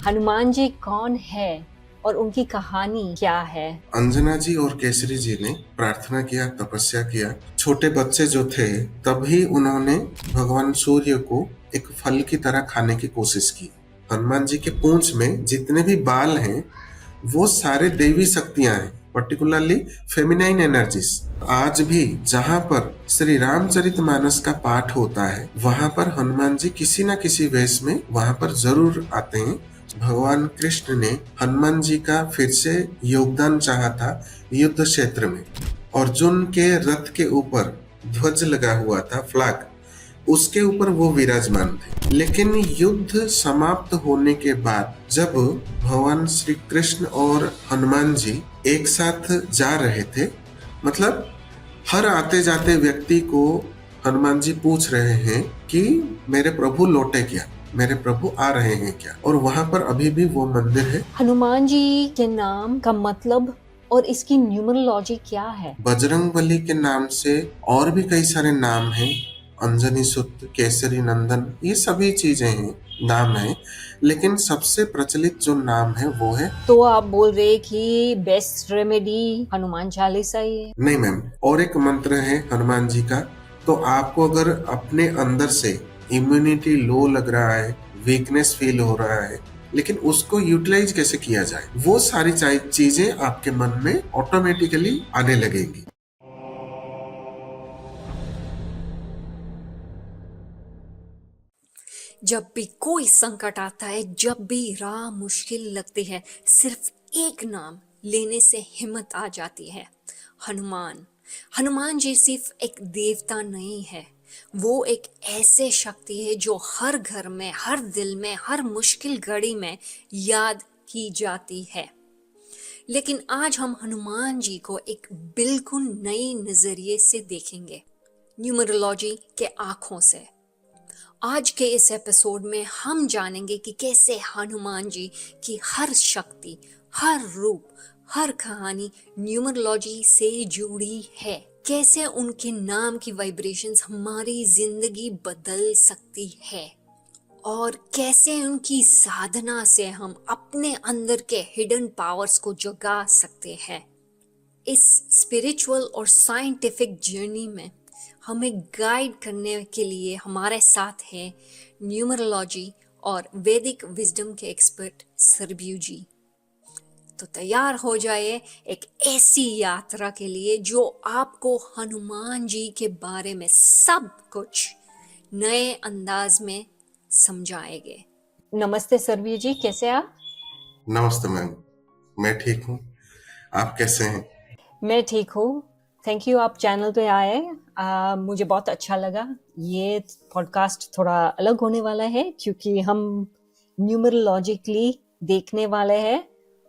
हनुमान जी कौन है और उनकी कहानी क्या है? अंजना जी और केसरी जी ने प्रार्थना किया, तपस्या किया। छोटे बच्चे जो थे तभी उन्होंने भगवान सूर्य को एक फल की तरह खाने की कोशिश की। हनुमान जी के पूंछ में जितने भी बाल हैं वो सारे दैवी शक्तियां हैं, पर्टिकुलरली फेमिनाइन एनर्जीज। आज भी जहां पर श्री रामचरितमानस का पाठ होता है वहां पर हनुमान जी किसी न किसी वेश में वहां पर जरूर आते हैं। भगवान कृष्ण ने हनुमान जी का फिर से योगदान चाहा था युद्ध क्षेत्र में। अर्जुन के रथ के ऊपर ध्वज लगा हुआ था, फ्लैग, उसके ऊपर वो विराजमान थे। लेकिन युद्ध समाप्त होने के बाद जब भगवान श्री कृष्ण और हनुमान जी एक साथ जा रहे थे, मतलब हर आते जाते व्यक्ति को हनुमान जी पूछ रहे हैं कि मेरे प्रभु लौटे क्या, मेरे प्रभु आ रहे हैं क्या, और वहां पर अभी भी वो मंदिर है। हनुमान जी के नाम का मतलब और इसकी न्यूमरोलॉजी क्या है? बजरंगबली के नाम से और भी कई सारे नाम हैं, अंजनी सुत, केसरी नंदन, ये सभी चीजें हैं, नाम है। लेकिन सबसे प्रचलित जो नाम है वो है। तो आप बोल रहे कि बेस्ट रेमेडी हनुमान चालीसा ही है? नहीं मैम, और एक मंत्र है हनुमान जी का। तो आपको अगर अपने अंदर से इम्यूनिटी लो लग रहा है, वीकनेस फील हो रहा है, लेकिन उसको यूटिलाइज कैसे किया जाए, वो सारी चीजें आपके मन में ऑटोमेटिकली आने लगेंगी। जब भी कोई संकट आता है, जब भी राह मुश्किल लगती है, सिर्फ एक नाम लेने से हिम्मत आ जाती है। हनुमान। हनुमान जी सिर्फ एक देवता नहीं है, वो एक ऐसे शक्ति है जो हर घर में, हर दिल में, हर मुश्किल घड़ी में याद की जाती है। लेकिन आज हम हनुमान जी को एक बिल्कुल नई नजरिए से देखेंगे, न्यूमरोलॉजी के आंखों से। आज के इस एपिसोड में हम जानेंगे कि कैसे हनुमान जी की हर शक्ति, हर रूप, हर कहानी न्यूमरोलॉजी से जुड़ी है। कैसे उनके नाम की वाइब्रेशंस हमारी जिंदगी बदल सकती है और कैसे उनकी साधना से हम अपने अंदर के हिडन पावर्स को जगा सकते हैं। इस स्पिरिचुअल और साइंटिफिक जर्नी में हमें गाइड करने के लिए हमारे साथ है न्यूमरोलॉजी और वैदिक विजडम के एक्सपर्ट सरब्यू जी। तो तैयार हो जाइए एक ऐसी यात्रा के लिए जो आपको हनुमान जी के बारे में सब कुछ नए अंदाज में समझाएंगे। नमस्ते सरवीर जी, कैसे आप? नमस्ते मैम, मैं ठीक हूँ, आप कैसे हैं? मैं ठीक हूँ, थैंक यू आप चैनल पे आए। मुझे बहुत अच्छा लगा। ये पॉडकास्ट थोड़ा अलग होने वाला है क्योंकि हम न्यूमरोलॉजिकली देखने वाले हैं,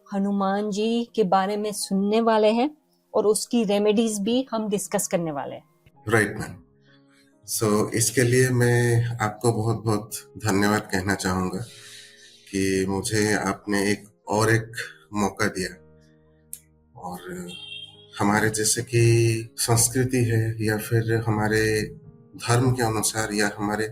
हनुमान जी के बारे में सुनने वाले हैं और उसकी रेमेडीज भी हम डिस्कस करने वाले हैं। Right ma'am. सो इसके लिए मैं आपको बहुत बहुत धन्यवाद कहना चाहूँगा कि मुझे आपने एक मौका दिया। और हमारे जैसे कि संस्कृति है या फिर हमारे धर्म के अनुसार या हमारे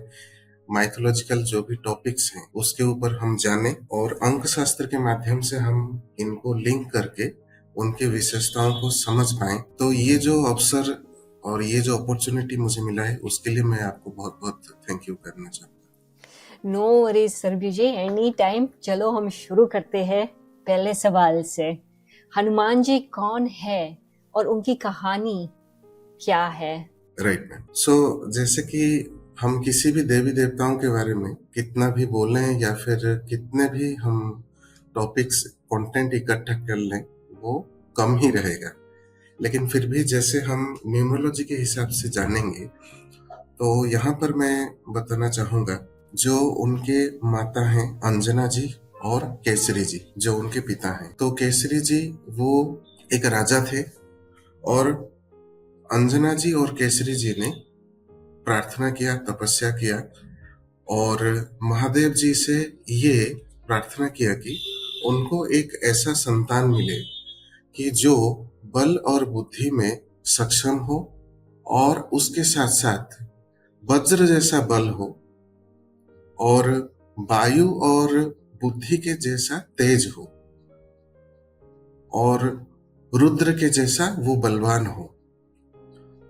माइथोलॉजिकल जो भी टॉपिक्स हैं उसके ऊपर हम जाने और अंक शास्त्र के माध्यम से हम इनको लिंक करके उनकी विशेषताओं को समझ पाए। तो ये जो अवसर और ये जो अपॉर्चुनिटी मुझे मिला है उसके लिए मैं आपको बहुत बहुत थैंक यू करना चाहूँगा। नो वरीज सरबी जी, एनी टाइम। चलो हम शुरू करते हैं पहले सवाल से। हनुमान जी कौन है और उनकी कहानी क्या है? Right ma'am. सो जैसे कि हम किसी भी देवी देवताओं के बारे में कितना भी बोलें या फिर कितने भी हम टॉपिक्स कंटेंट इकट्ठा कर लें वो कम ही रहेगा। लेकिन फिर भी जैसे हम न्यूमरोलॉजी के हिसाब से जानेंगे तो यहाँ पर मैं बताना चाहूँगा, जो उनके माता हैं अंजना जी और केसरी जी जो उनके पिता हैं। तो केसरी जी वो एक राजा थे और अंजना जी और केसरी जी ने प्रार्थना किया, तपस्या किया और महादेव जी से ये प्रार्थना किया कि उनको एक ऐसा संतान मिले कि जो बल और बुद्धि में सक्षम हो और उसके साथ साथ वज्र जैसा बल हो और वायु और बुद्धि के जैसा तेज हो और रुद्र के जैसा वो बलवान हो।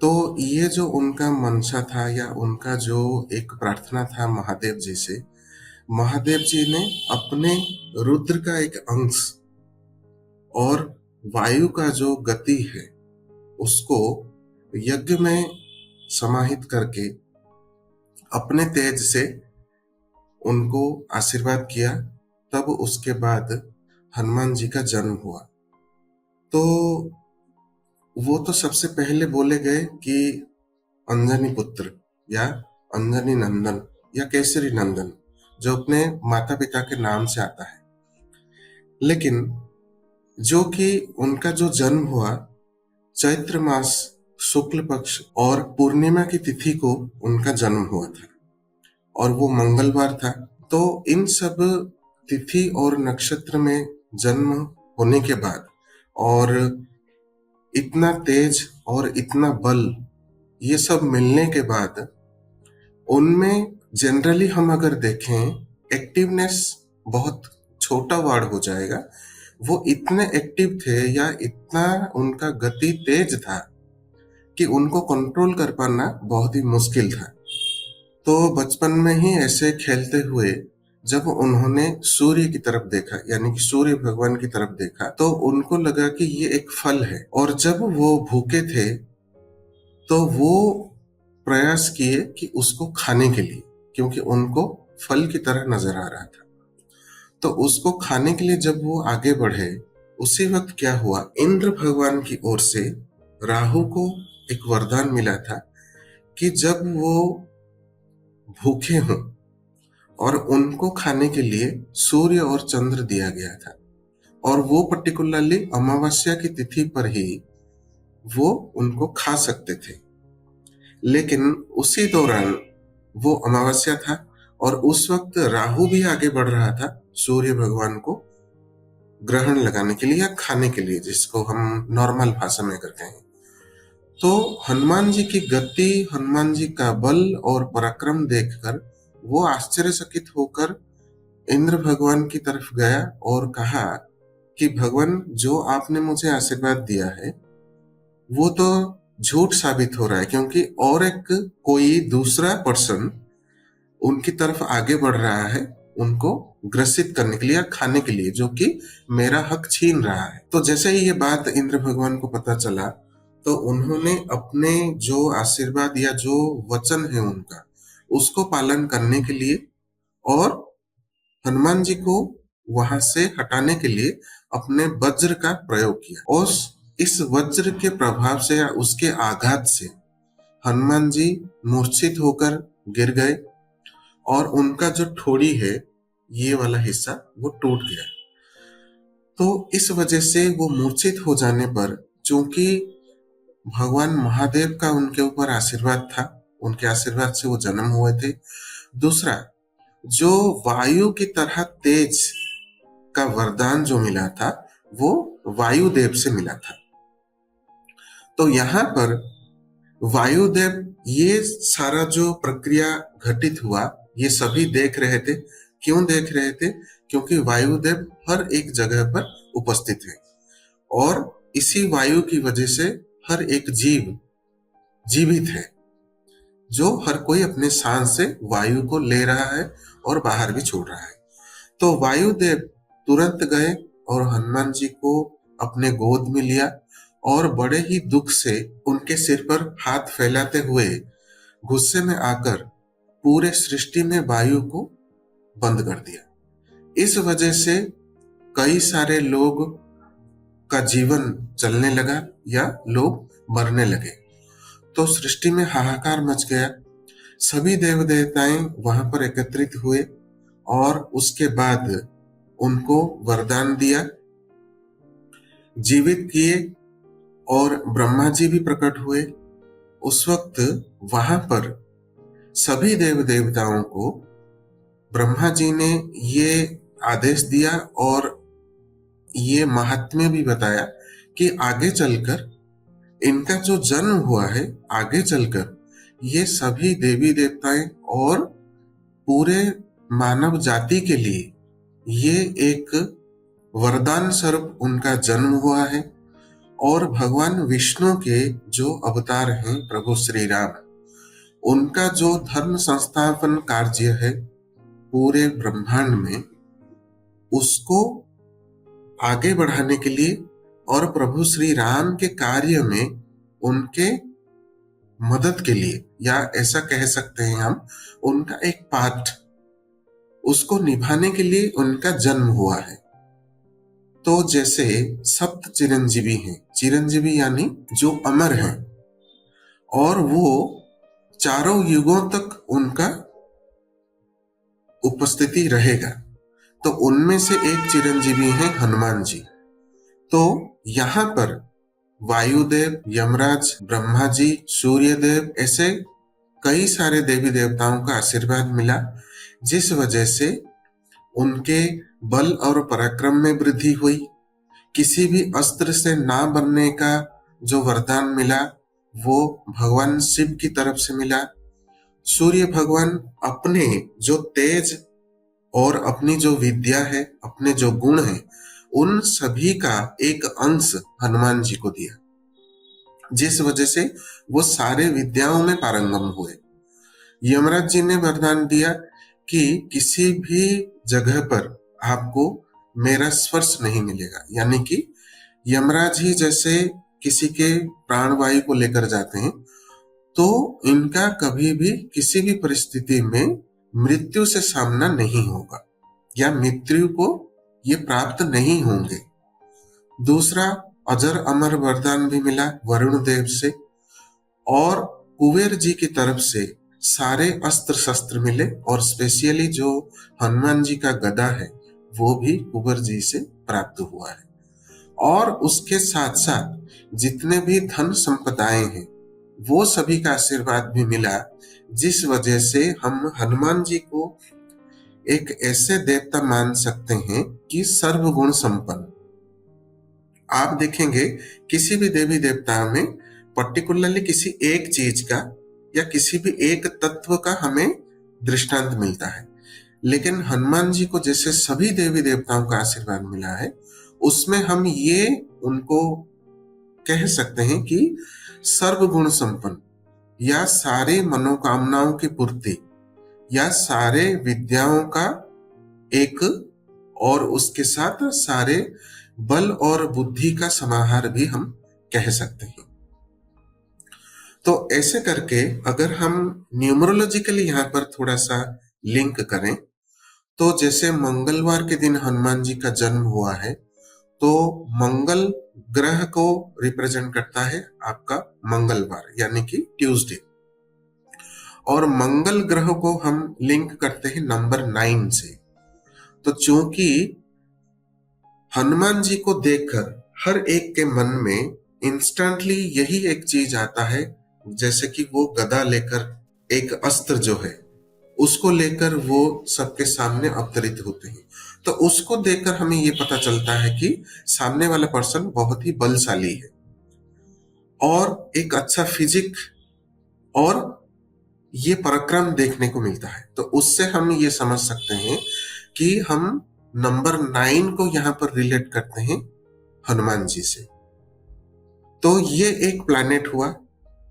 तो ये जो उनका मंशा था या उनका जो एक प्रार्थना था महादेव जी से, महादेव जी ने अपने रुद्र का एक अंश और वायु का जो गति है उसको यज्ञ में समाहित करके अपने तेज से उनको आशीर्वाद किया। तब उसके बाद हनुमान जी का जन्म हुआ। तो वो तो सबसे पहले बोले गए कि अंजनी पुत्र या अंजनी नंदन या केसरी नंदन, जो अपने माता पिता के नाम से आता है। लेकिन जो कि उनका जो जन्म हुआ चैत्र मास शुक्ल पक्ष और पूर्णिमा की तिथि को उनका जन्म हुआ था और वो मंगलवार था। तो इन सब तिथि और नक्षत्र में जन्म होने के बाद और इतना तेज और इतना बल ये सब मिलने के बाद उनमें जनरली हम अगर देखें एक्टिवनेस बहुत छोटा वर्ड हो जाएगा। वो इतने एक्टिव थे या इतना उनका गति तेज था कि उनको कंट्रोल कर पाना बहुत ही मुश्किल था। तो बचपन में ही ऐसे खेलते हुए जब उन्होंने सूर्य की तरफ देखा, यानी कि सूर्य भगवान की तरफ देखा, तो उनको लगा कि ये एक फल है। और जब वो भूखे थे तो वो प्रयास किए कि उसको खाने के लिए, क्योंकि उनको फल की तरह नजर आ रहा था। तो उसको खाने के लिए जब वो आगे बढ़े, उसी वक्त क्या हुआ, इंद्र भगवान की ओर से राहु को एक वरदान मिला था कि जब वो भूखे हों और उनको खाने के लिए सूर्य और चंद्र दिया गया था, और वो पर्टिकुलरली अमावस्या की तिथि पर ही वो उनको खा सकते थे। लेकिन उसी दौरान वो अमावस्या था और उस वक्त राहु भी आगे बढ़ रहा था सूर्य भगवान को ग्रहण लगाने के लिए या खाने के लिए, जिसको हम नॉर्मल भाषा में करते हैं। तो हनुमान जी की गति, हनुमान जी का बल और पराक्रम देखकर वो आश्चर्यचकित होकर इंद्र भगवान की तरफ गया और कहा कि भगवान, जो आपने मुझे आशीर्वाद दिया है वो तो झूठ साबित हो रहा है, क्योंकि और एक कोई दूसरा पर्सन उनकी तरफ आगे बढ़ रहा है उनको ग्रसित करने के लिए, खाने के लिए, जो कि मेरा हक छीन रहा है। तो जैसे ही ये बात इंद्र भगवान को पता चला तो उन्होंने अपने जो आशीर्वाद या जो वचन है उनका, उसको पालन करने के लिए और हनुमान जी को वहां से हटाने के लिए अपने वज्र का प्रयोग किया। और इस वज्र के प्रभाव से या उसके आघात से हनुमान जी मूर्छित होकर गिर गए और उनका जो ठोड़ी है, ये वाला हिस्सा, वो टूट गया। तो इस वजह से वो मूर्छित हो जाने पर, चूंकि भगवान महादेव का उनके ऊपर आशीर्वाद था, उनके आशीर्वाद से वो जन्म हुए थे। दूसरा, जो वायु की तरह तेज का वरदान जो मिला था वो वायुदेव से मिला था। तो यहाँ पर वायुदेव, ये सारा जो प्रक्रिया घटित हुआ ये सभी देख रहे थे। क्यों देख रहे थे? क्योंकि वायुदेव हर एक जगह पर उपस्थित है और इसी वायु की वजह से हर एक जीव जीवित है, जो हर कोई अपने सांस से वायु को ले रहा है और बाहर भी छोड़ रहा है। तो वायुदेव तुरंत गए और हनुमान जी को अपने गोद में लिया और बड़े ही दुख से उनके सिर पर हाथ फैलाते हुए गुस्से में आकर पूरे सृष्टि में वायु को बंद कर दिया। इस वजह से कई सारे लोग का जीवन चलने लगा या लोग मरने लगे। तो सृष्टि में हाहाकार मच गया। सभी देव देवताएं वहां पर एकत्रित हुए और उसके बाद उनको वरदान दिया, जीवित किए, और ब्रह्मा जी भी प्रकट हुए। उस वक्त वहां पर सभी देव देवताओं को ब्रह्मा जी ने ये आदेश दिया और ये महात्म्य भी बताया कि आगे चलकर इनका जो जन्म हुआ है, आगे चलकर ये सभी देवी देवताएं और पूरे मानव जाति के लिए ये एक वरदान स्वरूप उनका जन्म हुआ है और भगवान विष्णु के जो अवतार हैं प्रभु श्री राम, उनका जो धर्म संस्थापन कार्य है पूरे ब्रह्मांड में, उसको आगे बढ़ाने के लिए और प्रभु श्री राम के कार्य में उनके मदद के लिए, या ऐसा कह सकते हैं हम, उनका एक पार्ट, उसको निभाने के लिए उनका जन्म हुआ है। तो जैसे सप्त चिरंजीवी हैं, चिरंजीवी यानी जो अमर हैं, और वो चारों युगों तक उनका उपस्थिति रहेगा, तो उनमें से एक चिरंजीवी है हनुमान जी। तो यहाँ पर वायुदेव, यमराज, ब्रह्मा जी, सूर्यदेव, ऐसे कई सारे देवी देवताओं का आशीर्वाद मिला, जिस वजह से उनके बल और पराक्रम में वृद्धि हुई। किसी भी अस्त्र से ना बनने का जो वरदान मिला वो भगवान शिव की तरफ से मिला। सूर्य भगवान अपने जो तेज और अपनी जो विद्या है, अपने जो गुण है, उन सभी का एक अंश हनुमान जी को दिया, जिस वजह से वो सारे विद्याओं में पारंगम हुए। यमराज जी ने वरदान दिया कि किसी भी जगह पर आपको मेरा स्पर्श नहीं मिलेगा, यानी कि यमराज ही जैसे किसी के प्राणवायु को लेकर जाते हैं, तो इनका कभी भी किसी भी परिस्थिति में मृत्यु से सामना नहीं होगा, या मृत्यु को ये प्राप्त नहीं होंगे। दूसरा, अजर अमर वरदान भी मिला वरुण देव से, और कुबेर जी की तरफ से सारे अस्त्र शस्त्र मिले, और स्पेशली जो हनुमान जी का गदा है वो भी कुबेर जी से प्राप्त हुआ है। और उसके साथ साथ जितने भी धन संपदाएं हैं वो सभी का आशीर्वाद भी मिला, जिस वजह से हम हनुमान जी को एक ऐसे देवता मान सकते हैं कि सर्वगुण संपन्न। आप देखेंगे किसी भी देवी देवता में पर्टिकुलरली किसी एक चीज का या किसी भी एक तत्व का हमें दृष्टांत मिलता है, लेकिन हनुमान जी को जैसे सभी देवी देवताओं का आशीर्वाद मिला है, उसमें हम ये उनको कह सकते हैं कि सर्वगुण संपन्न, या सारे मनोकामनाओं की पूर्ति, या सारे विद्याओं का एक, और उसके साथ सारे बल और बुद्धि का समाहार भी हम कह सकते हैं। तो ऐसे करके अगर हम न्यूमरोलॉजिकली यहाँ पर थोड़ा सा लिंक करें, तो जैसे मंगलवार के दिन हनुमान जी का जन्म हुआ है, तो मंगल ग्रह को रिप्रेजेंट करता है आपका मंगलवार, यानी कि ट्यूसडे, और मंगल ग्रह को हम लिंक करते हैं नंबर 9 से। तो चूंकि हनुमान जी को देखकर हर एक के मन में इंस्टेंटली यही एक चीज आता है, जैसे कि वो गदा लेकर एक अस्त्र जो है उसको लेकर वो सबके सामने अवतरित होते हैं, तो उसको देखकर हमें ये पता चलता है कि सामने वाला पर्सन बहुत ही बलशाली है और एक अच्छा फिजिक और ये पराक्रम देखने को मिलता है। तो उससे हम ये समझ सकते हैं कि हम नंबर 9 को यहाँ पर रिलेट करते हैं हनुमान जी से। तो ये एक प्लैनेट हुआ।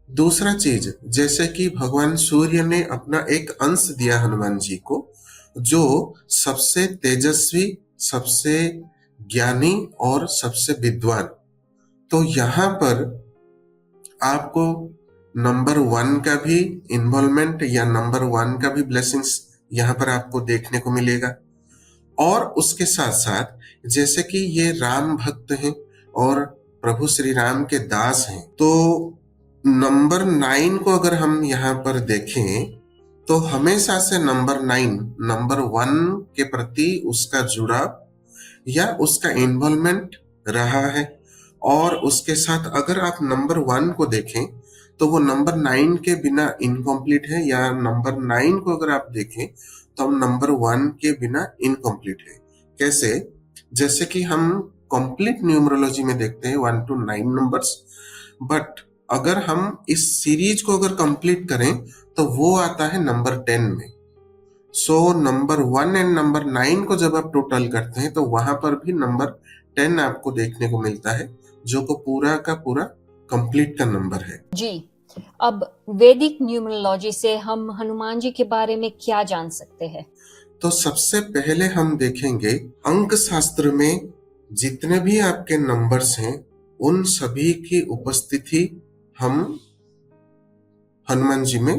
दूसरा चीज, जैसे कि भगवान सूर्य ने अपना एक अंश दिया हनुमान जी को, जो सबसे तेजस्वी, सबसे ज्ञानी और सबसे विद्वान। तो यहाँ पर आपको नंबर 1 का भी इन्वॉल्वमेंट या नंबर 1 का भी ब्लेसिंग्स यहाँ पर आपको देखने को मिलेगा। और उसके साथ साथ जैसे कि ये राम भक्त हैं और प्रभु श्री राम के दास हैं, तो नंबर 9 को अगर हम यहाँ पर देखें तो हमेशा से नंबर 9 नंबर 1 के प्रति उसका जुड़ाव या उसका इन्वॉल्वमेंट रहा है। और उसके साथ अगर आप नंबर 1 को देखें तो वो नंबर 9 के बिना इनकम्प्लीट है, या नंबर 9 को अगर आप देखें तो हम नंबर 1 के बिना इनकम्प्लीट है। कैसे? जैसे कि हम कंप्लीट न्यूमरोलॉजी में देखते हैं 1 to 9 नंबर्स, बट अगर हम इस सीरीज को अगर कंप्लीट करें तो वो आता है नंबर 10 में। सो नंबर 1 एंड नंबर 9 को जब आप टोटल करते हैं तो वहां पर भी नंबर 10 आपको देखने को मिलता है, जो को पूरा का पूरा कंप्लीट का नंबर है। जी, अब वैदिक न्यूमरोलॉजी से हम हनुमान जी के बारे में क्या जान सकते हैं? तो सबसे पहले हम देखेंगे अंक शास्त्र में जितने भी आपके नंबर्स हैं उन सभी की उपस्थिति हम हनुमान जी में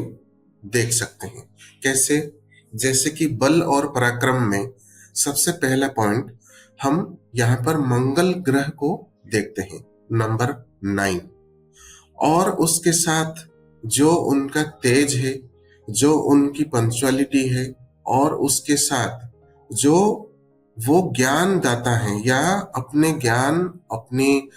देख सकते हैं। कैसे? जैसे कि बल और पराक्रम में सबसे पहला पॉइंट हम यहाँ पर मंगल ग्रह को देखते हैं, नंबर 9, और उसके साथ जो उनका तेज है, जो उनकी पंक्चुअलिटी है, और उसके साथ जो वो ज्ञान दाता है या अपने ज्ञान अपनी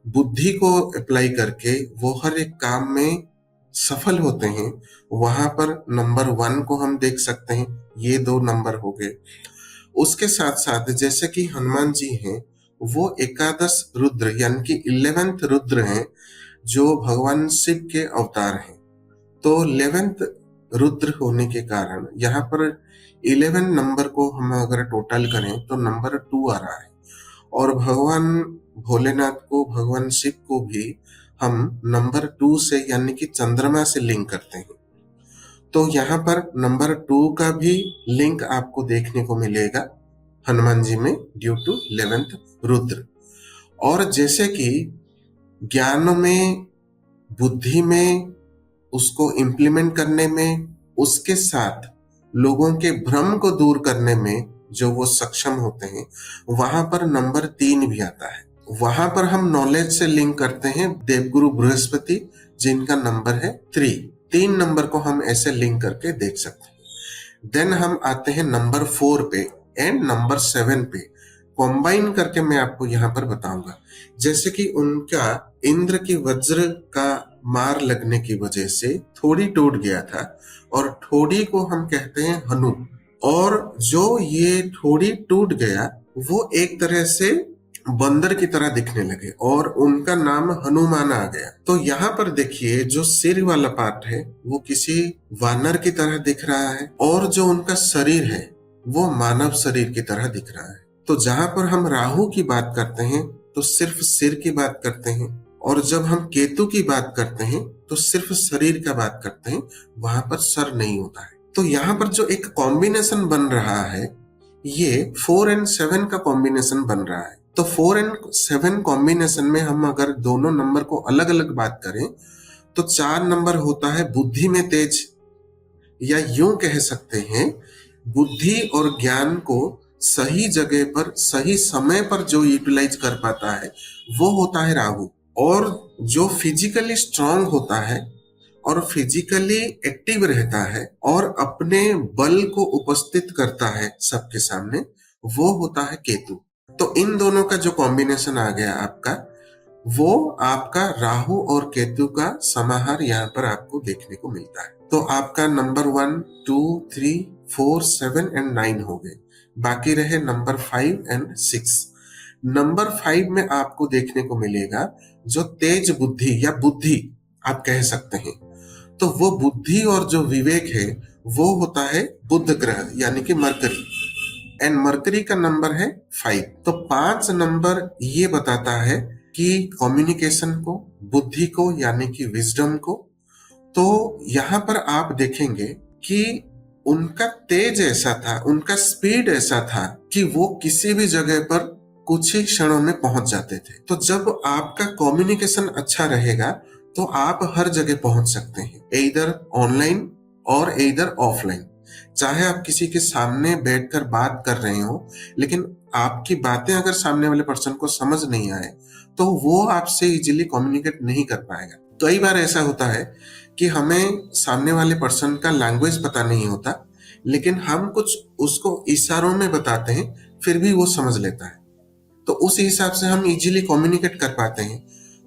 बुद्धि को अप्लाई करके वो हर एक काम में सफल होते हैं, वहां पर नंबर 1 को हम देख सकते हैं। ये 2 नंबर हो गए। उसके साथ साथ जैसे कि हनुमान जी हैं, वो एकादश रुद्र यानी कि 11th रुद्र हैं, जो भगवान शिव के अवतार हैं। तो 11th रुद्र होने के कारण यहाँ पर 11 नंबर को हम अगर टोटल करें तो नंबर 2 आ रहा है, और भगवान भोलेनाथ को, भगवान शिव को भी हम नंबर 2 से यानी कि चंद्रमा से लिंक करते हैं। तो यहाँ पर नंबर 2 का भी लिंक आपको देखने को मिलेगा हनुमान जी में, ड्यू टू 11th रुद्र। और जैसे कि ज्ञान में, बुद्धि में, उसको इम्प्लीमेंट करने में, उसके साथ लोगों के भ्रम को दूर करने में जो वो सक्षम होते हैं, वहां पर नंबर 3 भी आता है। वहां पर हम नॉलेज से लिंक करते हैं देवगुरु बृहस्पति, जिनका नंबर है 3 नंबर को हम ऐसे लिंक करके देख सकते हैं। देन हम आते हैं नंबर 4 पे एंड नंबर 7 पे, कॉम्बाइन करके मैं आपको यहाँ पर बताऊंगा। जैसे कि उनका इंद्र की वज्र का मार लगने की वजह से थोड़ी टूट गया था, और थोड़ी को हम कहते हैं हनु, और जो ये थोड़ी टूट गया वो एक तरह से बंदर की तरह दिखने लगे और उनका नाम हनुमान आ गया। तो यहाँ पर देखिए, जो सिर वाला पार्ट है वो किसी वानर की तरह दिख रहा है, और जो उनका शरीर है वो मानव शरीर की तरह दिख रहा है। तो जहां पर हम राहु की बात करते हैं तो सिर्फ सिर की बात करते हैं, और जब हम केतु की बात करते हैं तो सिर्फ शरीर का बात करते हैं, वहां पर सर नहीं होता है। तो यहाँ पर जो एक कॉम्बिनेशन बन रहा है, ये 4 and 7 का कॉम्बिनेशन बन रहा है। तो 4 and 7 कॉम्बिनेशन में हम अगर दोनों नंबर को अलग अलग बात करें तो 4 नंबर होता है बुद्धि में तेज, या यूं कह सकते हैं बुद्धि और ज्ञान को सही जगह पर सही समय पर जो यूटिलाइज कर पाता है वो होता है राहु। और जो फिजिकली स्ट्रांग होता है और फिजिकली एक्टिव रहता है और अपने बल को उपस्थित करता है सबके सामने, वो होता है केतु। तो इन दोनों का जो कॉम्बिनेशन आ गया आपका, वो आपका राहु और केतु का समाहार यहाँ पर आपको देखने को मिलता है। तो आपका नंबर 1, 2, 3, 4, 7 एंड 9 हो गए। बाकी रहे नंबर 5 एंड 6। नंबर 5 में आपको देखने को मिलेगा जो तेज बुद्धि या बुद्धि आप कह सकते हैं। तो वो बुद्धि और जो विवेक है वो होता है बुध ग्रह यानी कि मरकरी, एंड मरकरी का नंबर है 5। तो 5 नंबर ये बताता है कि कम्युनिकेशन को, बुद्धि को यानी कि विजडम को। तो यहाँ पर आप देखेंगे कि उनका तेज ऐसा था, उनका स्पीड ऐसा था कि वो किसी भी जगह पर कुछ ही क्षणों में पहुंच जाते थे। तो जब आपका कम्युनिकेशन अच्छा रहेगा तो आप हर जगह पहुंच सकते हैं, इधर ऑनलाइन और इधर ऑफलाइन। चाहे आप किसी के सामने बैठकर बात कर रहे हो, लेकिन आपकी बातें अगर सामने वाले पर्सन को समझ नहीं आए तो वो आपसे इजीली कम्युनिकेट नहीं कर पाएगा। कई बार ऐसा होता है कि हमें सामने वाले पर्सन का लैंग्वेज पता नहीं होता, लेकिन हम कुछ उसको इशारों में बताते हैं, फिर भी वो समझ लेता है। तो उस हिसाब से हम इजीली कम्युनिकेट कर पाते हैं।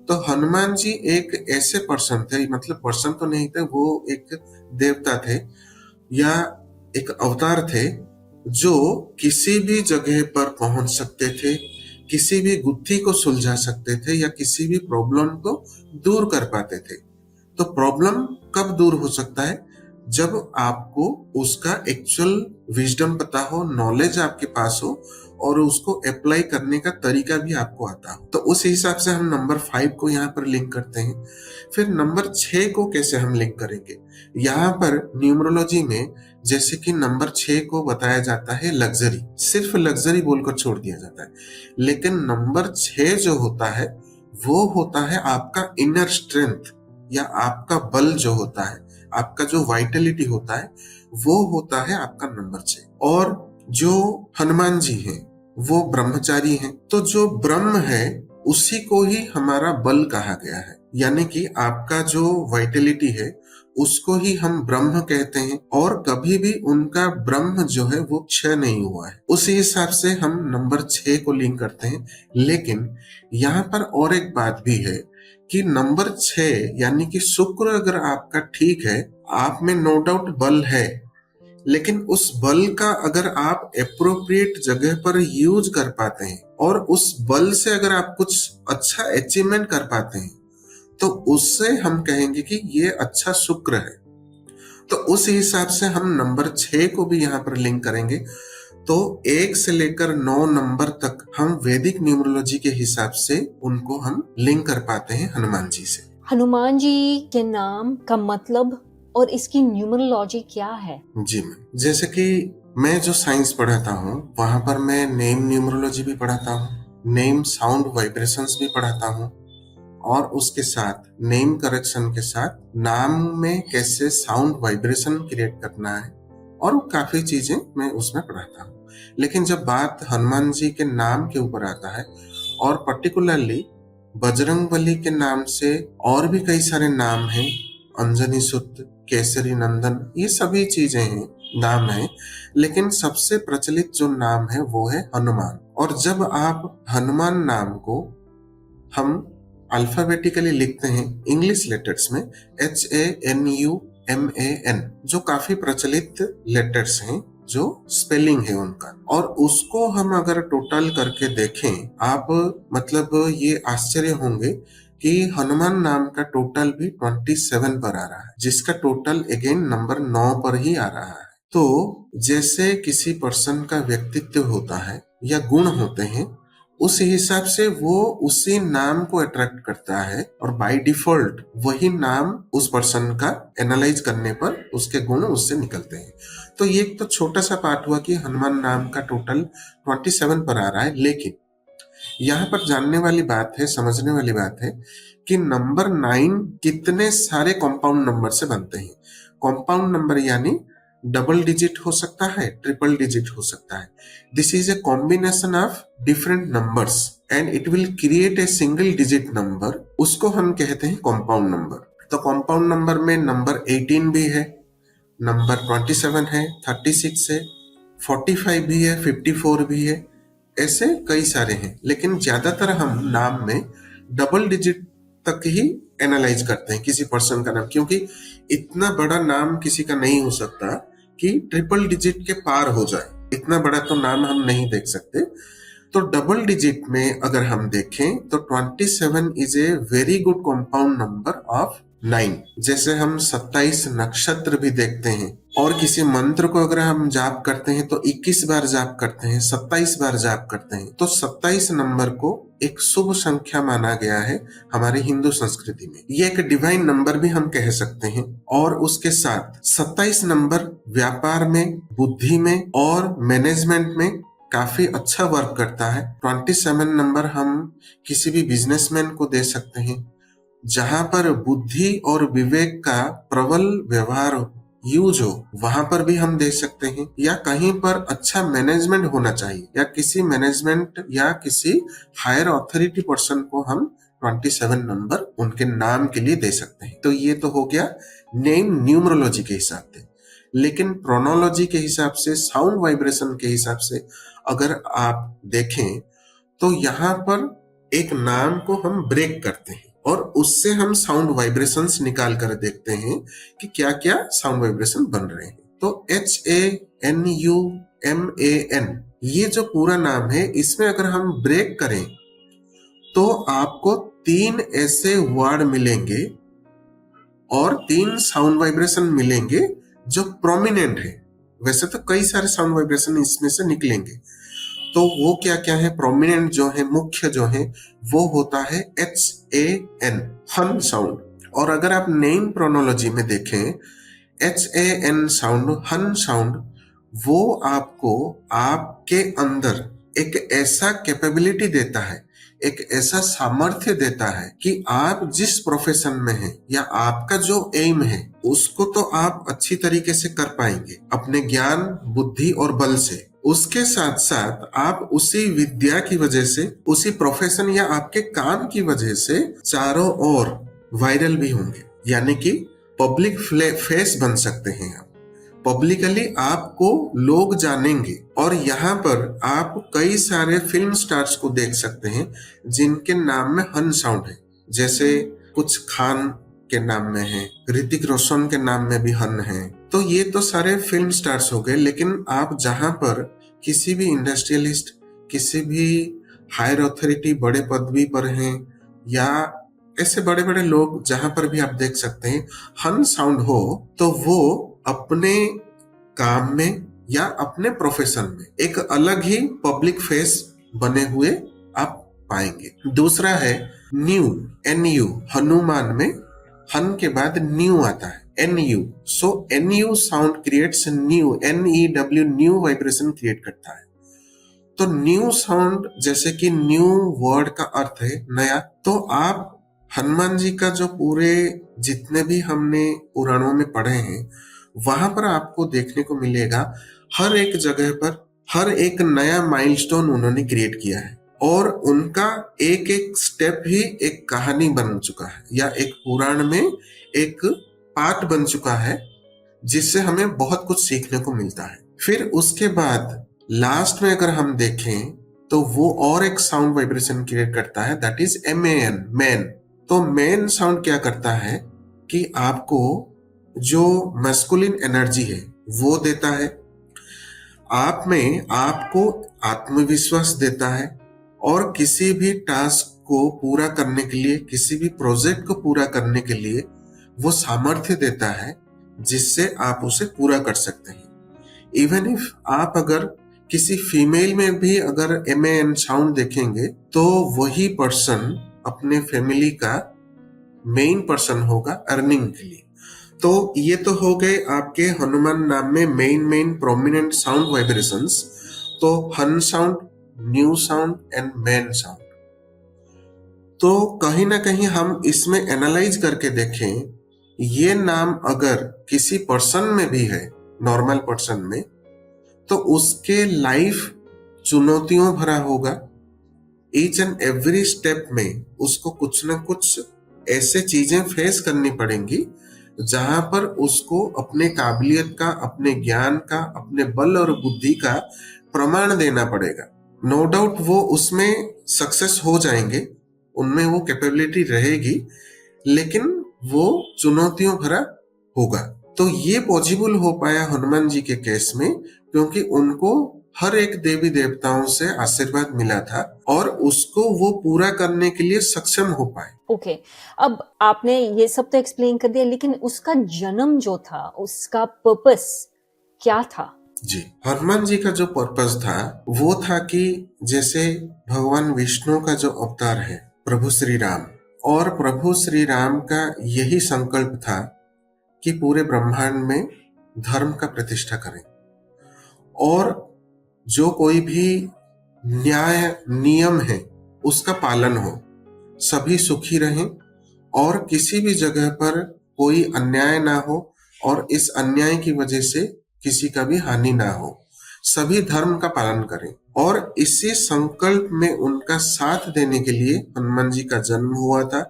तो हनुमान जी एक ऐसे पर्सन थे, मतलब पर्सन तो नहीं थे, वो एक देवता थे या एक अवतार थे, जो किसी भी जगह पर पहुंच सकते थे, किसी भी गुत्थी को सुलझा सकते थे या किसी भी प्रॉब्लम को दूर कर पाते थे। तो प्रॉब्लम कब दूर हो सकता है? जब आपको उसका एक्चुअल विजडम पता हो, नॉलेज आपके पास हो और उसको अप्लाई करने का तरीका भी आपको आता हो। तो उस हिसाब से हम नंबर 5 को यहाँ पर लिंक करते हैं। फिर नंबर 6 को कैसे हम लिंक करेंगे? यहाँ पर न्यूमरोलॉजी में जैसे कि नंबर 6 को बताया जाता है लग्जरी, सिर्फ लग्जरी बोलकर छोड़ दिया जाता है। लेकिन नंबर 6 जो होता है वो होता है आपका इनर स्ट्रेंथ या आपका बल जो होता है, आपका जो वाइटलिटी होता है, वो होता है आपका नंबर 6। और जो हनुमान जी हैं वो ब्रह्मचारी हैं, तो जो ब्रह्म है उसी को ही हमारा बल कहा गया है, यानी कि आपका जो वाइटलिटी है उसको ही हम ब्रह्म कहते हैं और कभी भी उनका ब्रह्म जो है वो क्षय नहीं हुआ है। उसी हिसाब से हम नंबर 6 को लिंक करते हैं। लेकिन यहाँ पर और एक बात भी है कि नंबर 6 यानी कि शुक्र अगर आपका ठीक है, आप में नो डाउट बल है, लेकिन उस बल का अगर आप एप्रोप्रिएट जगह पर यूज कर पाते हैं और उस बल से अगर आप कुछ अच्छा अचीवमेंट कर पाते हैं तो उससे हम कहेंगे कि ये अच्छा शुक्र है। तो उस हिसाब से हम नंबर 6 को भी यहाँ पर लिंक करेंगे। तो 1 से लेकर 9 नंबर तक हम वैदिक न्यूमरोलॉजी के हिसाब से उनको हम लिंक कर पाते हैं हनुमान जी से। हनुमान जी के नाम का मतलब और इसकी न्यूमरोलॉजी क्या है? जी मैम, जैसे कि मैं जो साइंस पढ़ाता हूँ वहां पर मैं नेम न्यूमरोलॉजी भी पढ़ाता हूँ, नेम साउंड वाइब्रेशंस भी पढ़ाता हूँ और उसके साथ नेम करेक्शन के साथ नाम में कैसे साउंड वाइब्रेशन क्रिएट करना है और काफी चीजें मैं उसमें पढ़ाता हूँ। लेकिन जब बात हनुमान जी के नाम के ऊपर आता है और पर्टिकुलरली बजरंगबली के नाम से और भी कई सारे नाम हैं, अंजनी सुत, केसरी नंदन, ये सभी चीजें हैं, नाम है, लेकिन सबसे प्रचलित जो नाम है वो है हनुमान। और जब आप हनुमान नाम को हम अल्फाबेटिकली लिखते हैं इंग्लिश लेटर्स में HANUMAN, जो काफी प्रचलित लेटर्स हैं, जो स्पेलिंग है उनका, और उसको हम अगर टोटल करके देखें आप, मतलब ये आश्चर्य होंगे कि हनुमान नाम का टोटल भी 27 पर आ रहा है, जिसका टोटल अगेन नंबर 9 पर ही आ रहा है। तो जैसे किसी पर्सन का व्यक्तित्व होता है या गुण होते हैं, उस हिसाब से वो उसी नाम को अट्रैक्ट करता है और बाय डिफॉल्ट वही नाम उस पर्सन का एनालाइज करने पर उसके गुण उससे निकलते हैं। तो ये एक तो छोटा सा पार्ट हुआ कि हनुमान नाम का टोटल 27 पर आ रहा है। लेकिन यहाँ पर जानने वाली बात है, समझने वाली बात है कि नंबर 9 कितने सारे कंपाउंड नंबर से बनते हैं। कंपाउंड नंबर यानी डबल डिजिट हो सकता है, ट्रिपल डिजिट हो सकता है। This is a combination of different numbers and it will create a single digit number, उसको हम कहते हैं कंपाउंड नंबर। तो कंपाउंड नंबर में नंबर 18 भी है, नंबर 27 है, 36 है, 45 भी है, 54 भी है, ऐसे कई सारे हैं। लेकिन ज्यादातर हम नाम में डबल डिजिट तक ही एनालाइज करते हैं किसी पर्सन का नाम, क्योंकि इतना बड़ा नाम किसी का नहीं हो सकता कि ट्रिपल डिजिट के पार हो जाए, इतना बड़ा तो नाम हम नहीं देख सकते। तो डबल डिजिट में अगर हम देखें तो 27 is a very good compound number of 9। जैसे हम 27 नक्षत्र भी देखते हैं और किसी मंत्र को अगर हम जाप करते हैं तो 21 बार जाप करते हैं, 27 बार जाप करते हैं, तो 27 नंबर को एक शुभ संख्या माना गया है हमारे हिंदू संस्कृति में। ये एक डिवाइन नंबर भी हम कह सकते हैं। और उसके साथ 27 नंबर व्यापार में, बुद्धि में और मैनेजमेंट में काफी अच्छा वर्क करता है। 27 नंबर हम किसी भी बिजनेसमैन को दे सकते हैं, जहां पर बुद्धि और विवेक का प्रबल व्यवहार यूज हो, वहां पर भी हम दे सकते हैं। या कहीं पर अच्छा मैनेजमेंट होना चाहिए या किसी मैनेजमेंट या किसी हायर अथॉरिटी पर्सन को हम 27 नंबर उनके नाम के लिए दे सकते हैं। तो ये तो हो गया नेम न्यूमरोलॉजी के हिसाब से। लेकिन प्रोनोलॉजी के हिसाब से, साउंड वाइब्रेशन के हिसाब से अगर आप देखें तो यहाँ पर एक नाम को हम ब्रेक करते हैं और उससे हम साउंड वाइब्रेशंस निकाल कर देखते हैं कि क्या क्या साउंड वाइब्रेशन बन रहे हैं। तो HANUMAN ये जो पूरा नाम है, इसमें अगर हम ब्रेक करें तो आपको 3 ऐसे वर्ड मिलेंगे और 3 साउंड वाइब्रेशन मिलेंगे जो प्रोमिनेंट है, वैसे तो कई सारे साउंड वाइब्रेशन इसमें से निकलेंगे, तो वो क्या क्या है, प्रोमिनेंट जो है, मुख्य जो है, वो होता है HAN, हन साउंड। और अगर आप नेम प्रोनोलॉजी में देखें, HAN साउंड, हन साउंड, वो आपको आपके अंदर एक ऐसा कैपेबिलिटी देता है, एक ऐसा सामर्थ्य देता है कि आप जिस प्रोफेशन में हैं या आपका जो एम है उसको तो आप अच्छी तरीके से कर पाएंगे अपने ज्ञान, बुद्धि और बल से। उसके साथ साथ आप उसी विद्या की वजह से, उसी प्रोफेशन या आपके काम की वजह से चारों ओर वायरल भी होंगे, यानी कि पब्लिक फेस बन सकते हैं आप। पब्लिकली आपको लोग जानेंगे। और यहाँ पर आप कई सारे फिल्म स्टार्स को देख सकते हैं जिनके नाम में हन साउंड है, जैसे कुछ खान के नाम में है, ऋतिक रोशन के नाम में भी हन है। तो ये तो सारे फिल्म स्टार्स हो गए, लेकिन आप जहां पर किसी भी इंडस्ट्रियलिस्ट, किसी भी हायर अथॉरिटी, बड़े पदवी पर हैं, या ऐसे बड़े बड़े लोग जहां पर भी आप देख सकते हैं हन साउंड हो, तो वो अपने काम में या अपने प्रोफेशन में एक अलग ही पब्लिक फेस बने हुए आप पाएंगे। दूसरा है न्यू, NU, हनुमान में हन के बाद न्यू आता है, NU। सो NU sound creates new, NEW, new vibration create करता है। तो न्यू साउंड, जैसे कि न्यू वर्ड का अर्थ है नया, तो आप हनुमान जी का जो पूरे जितने भी हमने पुराणों में पढ़े हैं वहां पर आपको देखने को मिलेगा हर एक जगह पर हर एक नया माइलस्टोन उन्होंने क्रिएट किया है, और उनका एक एक स्टेप ही एक कहानी बन चुका है या एक पुराण में एक पार्ट बन चुका है, जिससे हमें बहुत कुछ सीखने को मिलता है। फिर उसके बाद लास्ट में अगर हम देखें तो वो और एक साउंड वाइब्रेशन क्रिएट करता है, दैट इज MAN, मैन। तो मैन साउंड क्या करता है कि आपको जो मैस्कुलिन एनर्जी है वो देता है, आप में आपको आत्मविश्वास देता है, और किसी भी टास्क को पूरा करने के लिए, किसी भी प्रोजेक्ट को पूरा करने के लिए वो सामर्थ्य देता है जिससे आप उसे पूरा कर सकते हैं। इवन इफ आप अगर किसी फीमेल में भी अगर MAN साउंड देखेंगे तो वही पर्सन अपने फैमिली का मेन पर्सन होगा अर्निंग के लिए। तो ये तो हो गए आपके हनुमान नाम में मेन प्रोमिनेंट साउंड वाइब्रेशंस। तो हन sound, new sound and man sound. तो कहीं ना कहीं हम इसमें एनालाइज करके देखें, ये नाम अगर किसी पर्सन में भी है, नॉर्मल पर्सन में, तो उसके लाइफ चुनौतियों भरा होगा। ईच एंड एवरी स्टेप में उसको कुछ ना कुछ ऐसे चीजें फेस करनी पड़ेंगी जहां पर उसको अपने काबिलियत का, अपने ज्ञान का, अपने बल और बुद्धि का प्रमाण देना पड़ेगा। नो डाउट वो उसमें सक्सेस हो जाएंगे, उनमें वो कैपेबिलिटी रहेगी, लेकिन वो चुनौतियों भरा होगा। तो ये पॉसिबल हो पाया हनुमान जी के केस में, क्योंकि उनको हर एक देवी देवताओं से आशीर्वाद मिला था और उसको वो पूरा करने के लिए सक्षम हो पाए। ओके, अब आपने ये सब तो एक्सप्लेन कर दिया, लेकिन उसका जन्म जो था, उसका पर्पस क्या था? जी, हनुमान जी का जो पर्पस था वो था कि जैसे भगवान विष्णु का जो अवतार है प्रभु श्री राम, और प्रभु श्री राम का यही संकल्प था कि पूरे ब्रह्मांड में धर्म का प्रतिष्ठा करें, और जो कोई भी न्याय नियम है उसका पालन हो, सभी सुखी रहें, और किसी भी जगह पर कोई अन्याय ना हो, और इस अन्याय की वजह से किसी का भी हानि ना हो, सभी धर्म का पालन करें। और इसी संकल्प में उनका साथ देने के लिए हनुमान जी का जन्म हुआ था।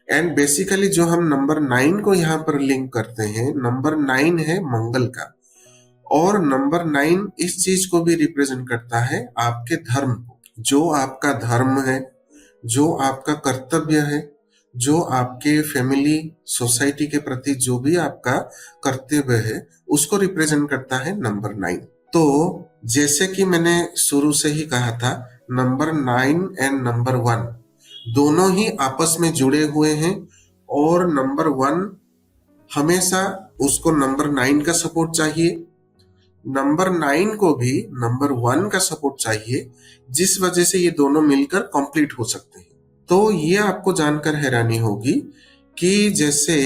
एंड बेसिकली जो हम नंबर 9 को यहाँ पर लिंक करते हैं, नंबर 9 है मंगल का, और नंबर 9 इस चीज को भी रिप्रेजेंट करता है आपके धर्म को। जो आपका धर्म है, जो आपका कर्तव्य है, जो आपके फैमिली, सोसाइटी के प्रति जो भी आपका कर्तव्य है, उसको रिप्रेजेंट करता है नंबर 9। तो जैसे कि मैंने शुरू से ही कहा था, नंबर 9 एंड नंबर 1 दोनों ही आपस में जुड़े हुए हैं, और नंबर 1 हमेशा उसको नंबर 9 का सपोर्ट चाहिए, नंबर 9 को भी नंबर 1 का सपोर्ट चाहिए, जिस वजह से ये दोनों मिलकर कंप्लीट हो सकते हैं। तो ये आपको जानकर हैरानी होगी कि जैसे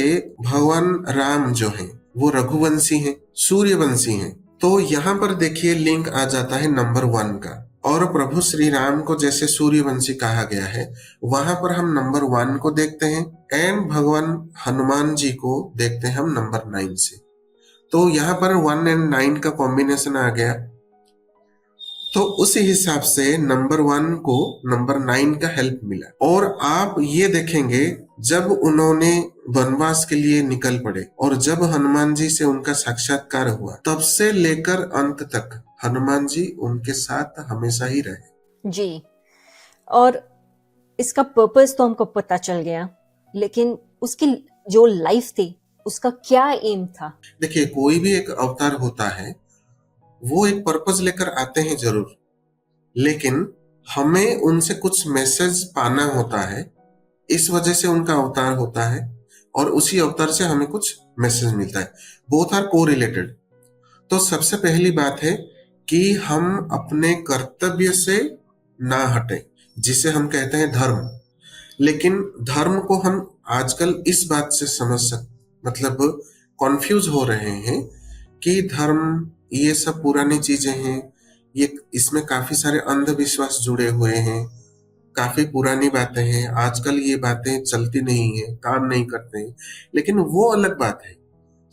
भगवान राम जो हैं वो रघुवंशी हैं, सूर्यवंशी हैं, तो यहाँ पर देखिए लिंक आ जाता है नंबर 1 का। और प्रभु श्री राम को जैसे सूर्यवंशी कहा गया है, वहां पर हम नंबर 1 को देखते हैं, एंड भगवान हनुमान जी को देखते हैं हम नंबर 9 से। तो यहाँ पर 1 और 9 का कॉम्बिनेशन आ गया। तो उस हिसाब से नंबर 1 को नंबर 9 का हेल्प मिला। और आप ये देखेंगे जब उन्होंने वनवास के लिए निकल पड़े और जब हनुमान जी से उनका साक्षात्कार हुआ, तब से लेकर अंत तक हनुमान जी उनके साथ हमेशा ही रहे। जी, और इसका पर्पस तो हमको पता चल गया, लेकिन उसकी जो लाइफ थी उसका क्या एम था? देखिए, कोई भी एक अवतार होता है, वो एक पर्पस लेकर आते हैं जरूर, लेकिन हमें उनसे कुछ मैसेज पाना होता है, इस वजह से उनका अवतार होता है और उसी अवतार से हमें कुछ मैसेज मिलता है। बोथ आर को रिलेटेड। तो सबसे पहली बात है कि हम अपने कर्तव्य से ना हटें, जिसे हम कहते हैं धर्म। लेकिन धर्म को हम आजकल इस बात से मतलब कंफ्यूज हो रहे हैं कि धर्म ये सब पुरानी चीजें हैं, ये इसमें काफी सारे अंधविश्वास जुड़े हुए हैं, काफी पुरानी बातें हैं, आजकल ये बातें चलती नहीं है, काम नहीं करते हैं। लेकिन वो अलग बात है।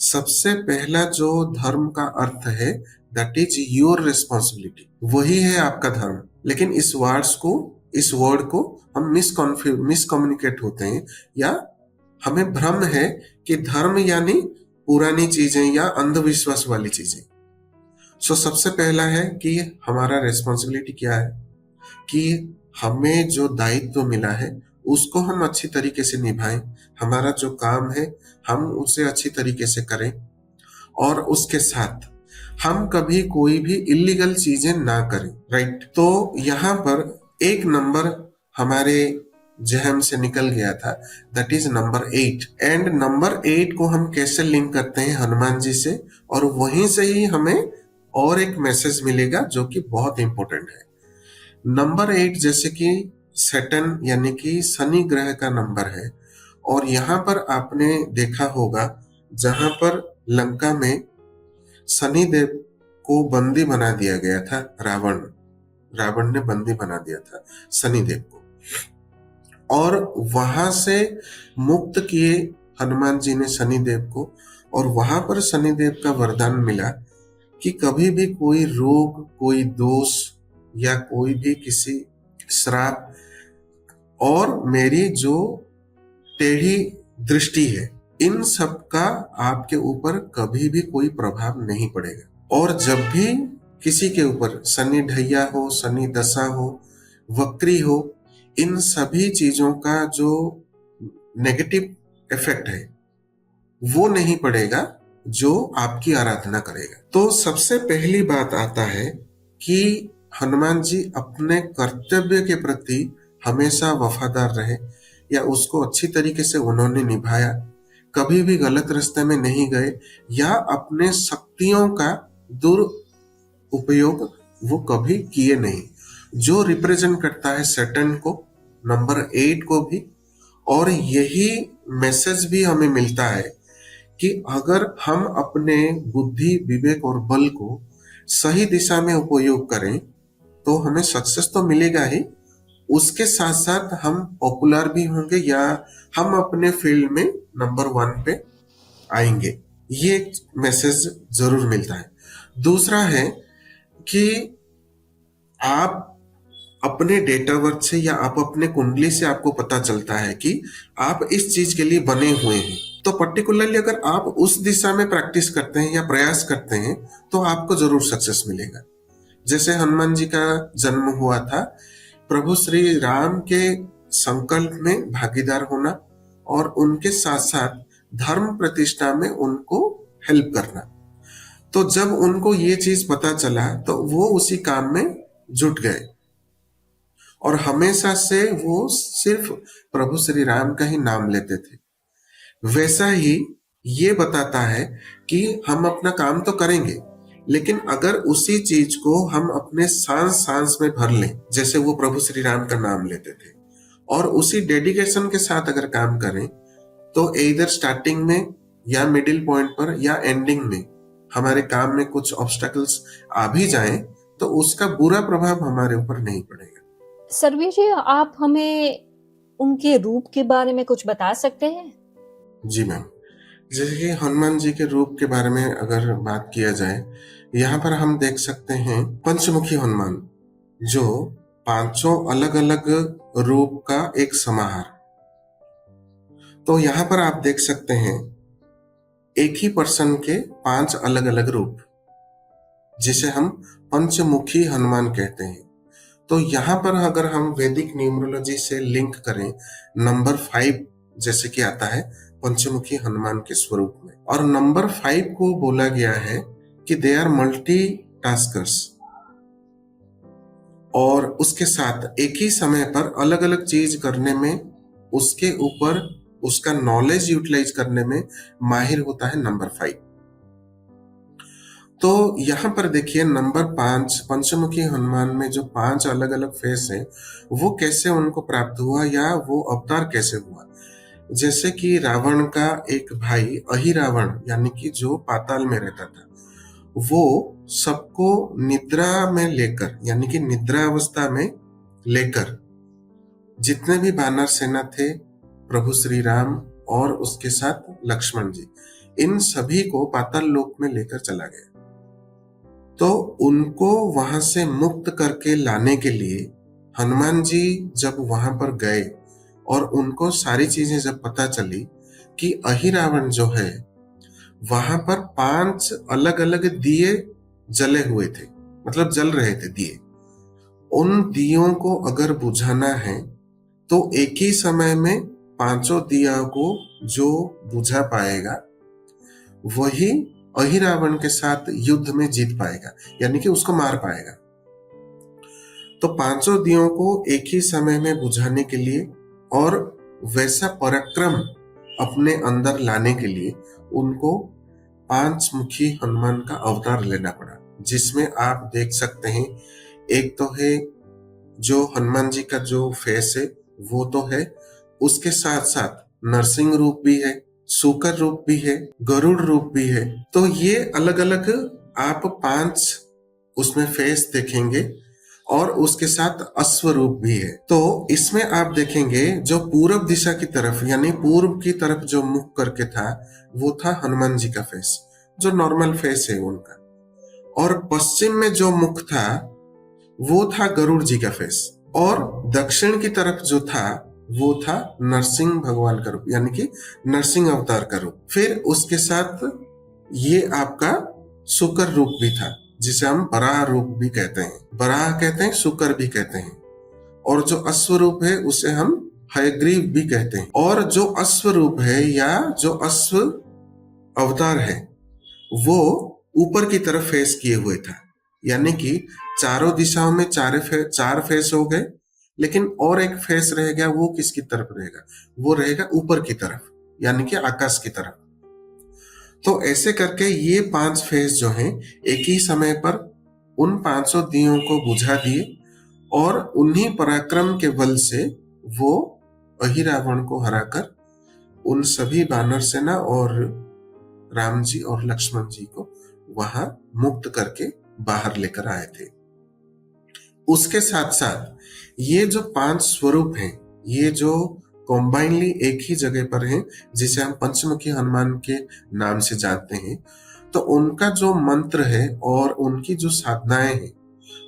सबसे पहला जो धर्म का अर्थ है, दैट इज योर रिस्पॉन्सिबिलिटी, वही है आपका धर्म। लेकिन इस वर्ड को हम मिसकम्युनिकेट होते हैं, या हमें भ्रम है कि धर्म यानी पुरानी चीजें या अंधविश्वास वाली चीजें। सो सबसे पहला है कि हमारा रिस्पॉन्सिबिलिटी क्या है, कि हमें जो दायित्व मिला है उसको हम अच्छी तरीके से निभाएं। हमारा जो काम है हम उसे अच्छी तरीके से करें, और उसके साथ हम कभी कोई भी इलीगल चीजें ना करें। राइट। तो यहाँ पर एक नंबर हमारे जहम से निकल गया था, that is number 8। And number 8 को हम कैसे लिंक करते हैं हनुमान जी से, और वहीं से ही हमें और एक मैसेज मिलेगा जो कि बहुत इंपॉर्टेंट है। नंबर 8 जैसे कि सैटर्न यानी कि शनि ग्रह का नंबर है, और यहाँ पर आपने देखा होगा जहां पर लंका में शनि देव को बंदी बना दिया गया था, रावण ने बंदी बना दिया था शनि देव को, और वहां से मुक्त किए हनुमान जी ने शनि देव को। और वहां पर शनि देव का वरदान मिला कि कभी भी कोई रोग, कोई दोष या कोई भी किसी श्राप और मेरी जो टेढ़ी दृष्टि है, इन सब का आपके ऊपर कभी भी कोई प्रभाव नहीं पड़ेगा। और जब भी किसी के ऊपर शनि ढैया हो, शनि दशा हो, वक्री हो, इन सभी चीजों का जो नेगेटिव इफेक्ट है वो नहीं पड़ेगा जो आपकी आराधना करेगा। तो सबसे पहली बात आता है कि हनुमान जी अपने कर्तव्य के प्रति हमेशा वफादार रहे, या उसको अच्छी तरीके से उन्होंने निभाया, कभी भी गलत रास्ते में नहीं गए, या अपने शक्तियों का दुरुपयोग वो कभी किए नहीं, जो रिप्रेजेंट करता है सैटर्न को, नंबर 8 को भी। और यही मैसेज भी हमें मिलता है कि अगर हम अपने बुद्धि, विवेक और बल को सही दिशा में उपयोग करें तो हमें सक्सेस तो मिलेगा ही, उसके साथ साथ हम पॉपुलर भी होंगे, या हम अपने फील्ड में नंबर 1 पे आएंगे। ये मैसेज जरूर मिलता है। दूसरा है कि आप अपने डेट ऑफ बर्थ से या आप अपने कुंडली से आपको पता चलता है कि आप इस चीज के लिए बने हुए हैं। तो पर्टिकुलरली अगर आप उस दिशा में प्रैक्टिस करते हैं या प्रयास करते हैं तो आपको जरूर सक्सेस मिलेगा। जैसे हनुमान जी का जन्म हुआ था प्रभु श्री राम के संकल्प में भागीदार होना, और उनके साथ साथ धर्म प्रतिष्ठा में उनको हेल्प करना। तो जब उनको ये चीज पता चला तो वो उसी काम में जुट गए, और हमेशा से वो सिर्फ प्रभु श्री राम का ही नाम लेते थे। वैसा ही ये बताता है कि हम अपना काम तो करेंगे, लेकिन अगर उसी चीज को हम अपने सांस सांस में भर लें, जैसे वो प्रभु श्री राम का नाम लेते थे, और उसी डेडिकेशन के साथ अगर काम करें, तो इधर स्टार्टिंग में या मिडिल पॉइंट पर या एंडिंग में हमारे काम में कुछ ऑब्स्टेकल्स आ भी जाएं, तो उसका बुरा प्रभाव हमारे ऊपर नहीं पड़ेगा। सर्वे जी, आप हमें उनके रूप के बारे में कुछ बता सकते हैं? जी मैम, जैसे कि हनुमान जी के रूप के बारे में अगर बात किया जाए, यहाँ पर हम देख सकते हैं पंचमुखी हनुमान, जो 5 अलग अलग रूप का एक समाहार। तो यहाँ पर आप देख सकते हैं एक ही पर्सन के 5 अलग अलग रूप, जिसे हम पंचमुखी हनुमान कहते हैं। तो यहाँ पर अगर हम वैदिक न्यूमरोलॉजी से लिंक करें, नंबर 5 जैसे कि आता है पंचमुखी हनुमान के स्वरूप में, और नंबर 5 को बोला गया है कि दे आर मल्टी टास्कर्स, और उसके साथ एक ही समय पर अलग अलग चीज करने में, उसके ऊपर उसका नॉलेज यूटिलाइज करने में माहिर होता है नंबर 5। तो यहां पर देखिए नंबर 5 पंचमुखी हनुमान में जो 5 अलग अलग फेस है, वो कैसे उनको प्राप्त हुआ या वो अवतार कैसे हुआ। जैसे कि रावण का एक भाई अहिरावण, यानी कि जो पाताल में रहता था, वो सबको निद्रा में लेकर, यानी कि निद्रा अवस्था में लेकर, जितने भी वानर सेना थे, प्रभु श्री राम और उसके साथ लक्ष्मण जी, इन सभी को पाताल लोक में लेकर चला गया। तो उनको वहां से मुक्त करके लाने के लिए हनुमान जी जब वहां पर गए, और उनको सारी चीजें जब पता चली कि अहिरावण जो है वहां पर 5 अलग अलग दिए जले हुए थे, मतलब जल रहे थे दिए, उन दियों को अगर बुझाना है तो एक ही समय में 5 दिया को जो बुझा पाएगा वही अहिरावण के साथ युद्ध में जीत पाएगा, यानी कि उसको मार पाएगा। तो 5 दियों को एक ही समय में बुझाने के लिए और वैसा पराक्रम अपने अंदर लाने के लिए उनको 5 मुखी हनुमान का अवतार लेना पड़ा, जिसमें आप देख सकते हैं एक तो है जो हनुमान जी का जो फेस है वो तो है, उसके साथ साथ नरसिंह रूप भी है, सूकर रूप भी है, गरुड़ रूप भी है। तो ये अलग अलग आप 5 उसमें फेस देखेंगे, और उसके साथ अश्व रूप भी है। तो इसमें आप देखेंगे जो पूरब दिशा की तरफ, यानी पूर्व की तरफ जो मुख करके था, वो था हनुमान जी का फेस, जो नॉर्मल फेस है उनका, और पश्चिम में जो मुख था वो था गरुड़ जी का फेस, और दक्षिण की तरफ जो था वो था नरसिंह भगवान का रूप, यानी कि नरसिंह अवतार का रूप। फिर उसके साथ ये आपका शुकर रूप भी था, जिसे हम बराह रूप भी कहते हैं, बराह कहते हैं, शुकर भी कहते हैं। और जो अश्व रूप है उसे हम हयग्रीव भी कहते हैं। और जो अश्व रूप है या जो अश्व अवतार है वो ऊपर की तरफ फेस किए हुए था, यानी कि चारों दिशाओं में 4 फेस हो गए, लेकिन और एक फेस रह गया। वो किसकी तरफ रहेगा? वो रहेगा ऊपर की तरफ, यानी कि आकाश की तरफ। तो ऐसे करके ये 5 फेस जो हैं एक ही समय पर उन 500 दियों को बुझा दिए, और उन्हीं पराक्रम के बल से वो अहिरावण को हराकर उन सभी वानर सेना और राम जी और लक्ष्मण जी को वहां मुक्त करके बाहर लेकर आए थे। उसके साथ साथ ये जो 5 स्वरूप हैं, ये जो कॉम्बाइनली एक ही जगह पर हैं, जिसे हम पंचमुखी हनुमान के नाम से जानते हैं, तो उनका जो मंत्र है और उनकी जो साधनाएं हैं,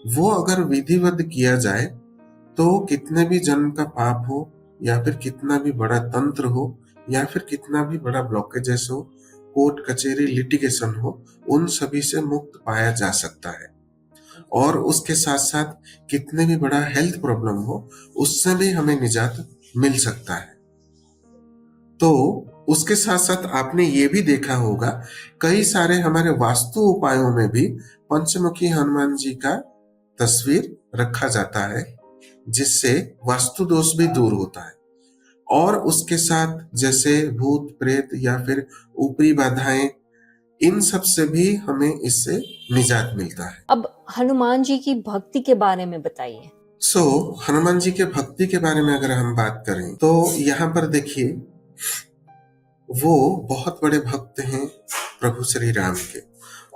वो अगर विधिवत किया जाए तो कितने भी जन्म का पाप हो, या फिर कितना भी बड़ा तंत्र हो, या फिर कितना भी बड़ा ब्लॉकेजेस हो, कोर्ट कचहरी लिटिगेशन हो, उन सभी से मुक्त पाया जा सकता है। और उसके साथ साथ कितने भी बड़ा हेल्थ प्रॉब्लम हो, उससे भी हमें निजात मिल सकता है। तो उसके साथ साथ आपने ये भी देखा होगा, कई सारे हमारे वास्तु उपायों में भी पंचमुखी हनुमान जी का तस्वीर रखा जाता है, जिससे वास्तु दोष भी दूर होता है। और उसके साथ जैसे भूत प्रेत या फिर ऊपरी बाधाएं, इन सब से भी हमें इससे निजात मिलता है। अब हनुमान जी की भक्ति के बारे में बताइए। हनुमान जी के भक्ति के बारे में अगर हम बात करें तो यहाँ पर देखिए, वो बहुत बड़े भक्त हैं प्रभु श्री राम के,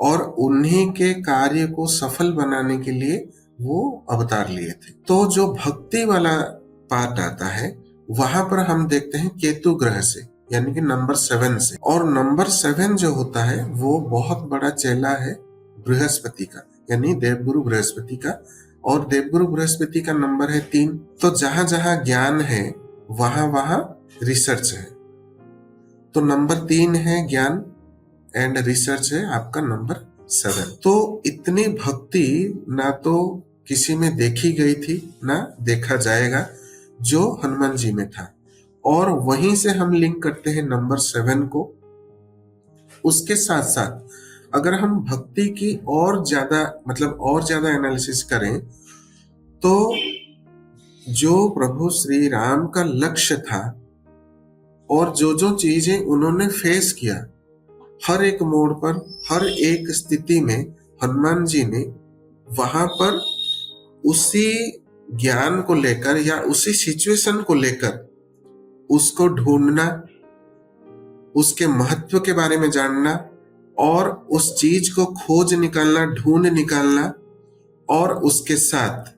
और उन्हीं के कार्य को सफल बनाने के लिए वो अवतार लिए थे। तो जो भक्ति वाला पार्ट आता है, वहां पर हम देखते हैं केतु ग्रह से, यानी कि नंबर 7 से। और नंबर 7 जो होता है वो बहुत बड़ा चेला है बृहस्पति का, यानी देवगुरु बृहस्पति का, और देवगुरु बृहस्पति का नंबर है 3। तो जहां जहां ज्ञान है वहां वहां रिसर्च है। तो नंबर 3 है ज्ञान एंड रिसर्च है आपका नंबर 7। तो इतनी भक्ति ना तो किसी में देखी गई थी ना देखा जाएगा जो हनुमान जी में था, और वहीं से हम लिंक करते हैं नंबर 7 को। उसके साथ साथ अगर हम भक्ति की और ज्यादा एनालिसिस करें तो जो प्रभु श्री राम का लक्ष्य था और जो जो चीजें उन्होंने फेस किया, हर एक मोड़ पर, हर एक स्थिति में हनुमान जी ने वहां पर उसी ज्ञान को लेकर या उसी सिचुएशन को लेकर उसको ढूंढना, उसके महत्व के बारे में जानना और उस चीज को खोज निकालना, ढूंढ निकालना और उसके साथ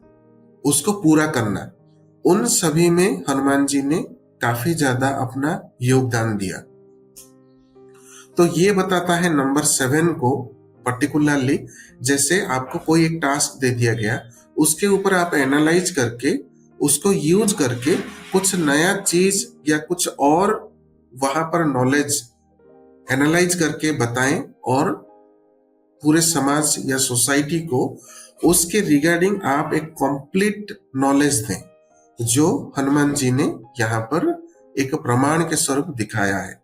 उसको पूरा करना, उन सभी में हनुमान जी ने काफी ज्यादा अपना योगदान दिया। तो ये बताता है नंबर 7 को पर्टिकुलरली, जैसे आपको कोई एक टास्क दे दिया गया, उसके ऊपर आप एनालाइज करके उसको यूज करके कुछ नया चीज या कुछ और वहां पर नॉलेज एनालाइज करके बताएं और पूरे समाज या सोसाइटी को उसके रिगार्डिंग आप एक कंप्लीट नॉलेज दें, जो हनुमान जी ने यहाँ पर एक प्रमाण के स्वरूप दिखाया है।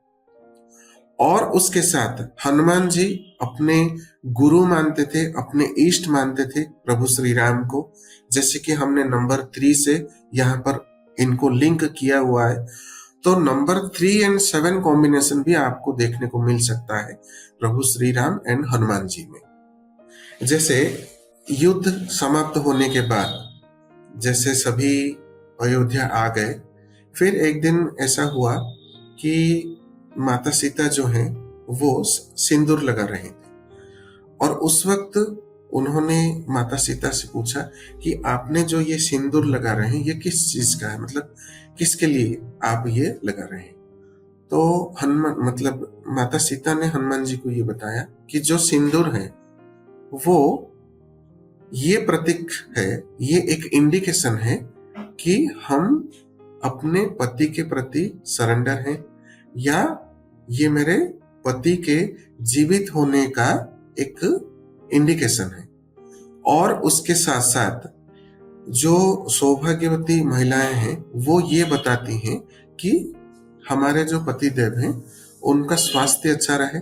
और उसके साथ हनुमान जी अपने गुरु मानते थे, अपने इष्ट मानते थे प्रभु श्री राम को, जैसे कि हमने नंबर 3 से यहाँ पर इनको लिंक किया हुआ है। तो नंबर 3 एंड 7 कॉम्बिनेशन भी आपको देखने को मिल सकता है प्रभु श्री राम एंड हनुमान जी में। जैसे युद्ध समाप्त होने के बाद जैसे सभी अयोध्या आ गए, फिर एक दिन ऐसा हुआ कि माता सीता जो हैं वो सिंदूर लगा रही थी, और उस वक्त उन्होंने माता सीता से पूछा कि आपने जो ये सिंदूर लगा रहे हैं ये किस चीज का है, मतलब किसके लिए आप ये लगा रहे हैं। तो माता सीता ने हनुमान जी को ये बताया कि जो सिंदूर है वो ये प्रतीक है, ये एक इंडिकेशन है कि हम अपने पति के प्रति सरेंडर हैं, या ये मेरे पति के जीवित होने का एक इंडिकेशन है। और उसके साथ साथ जो सौभाग्यवती महिलाएं हैं वो ये बताती हैं कि हमारे जो पति देव हैं उनका स्वास्थ्य अच्छा रहे,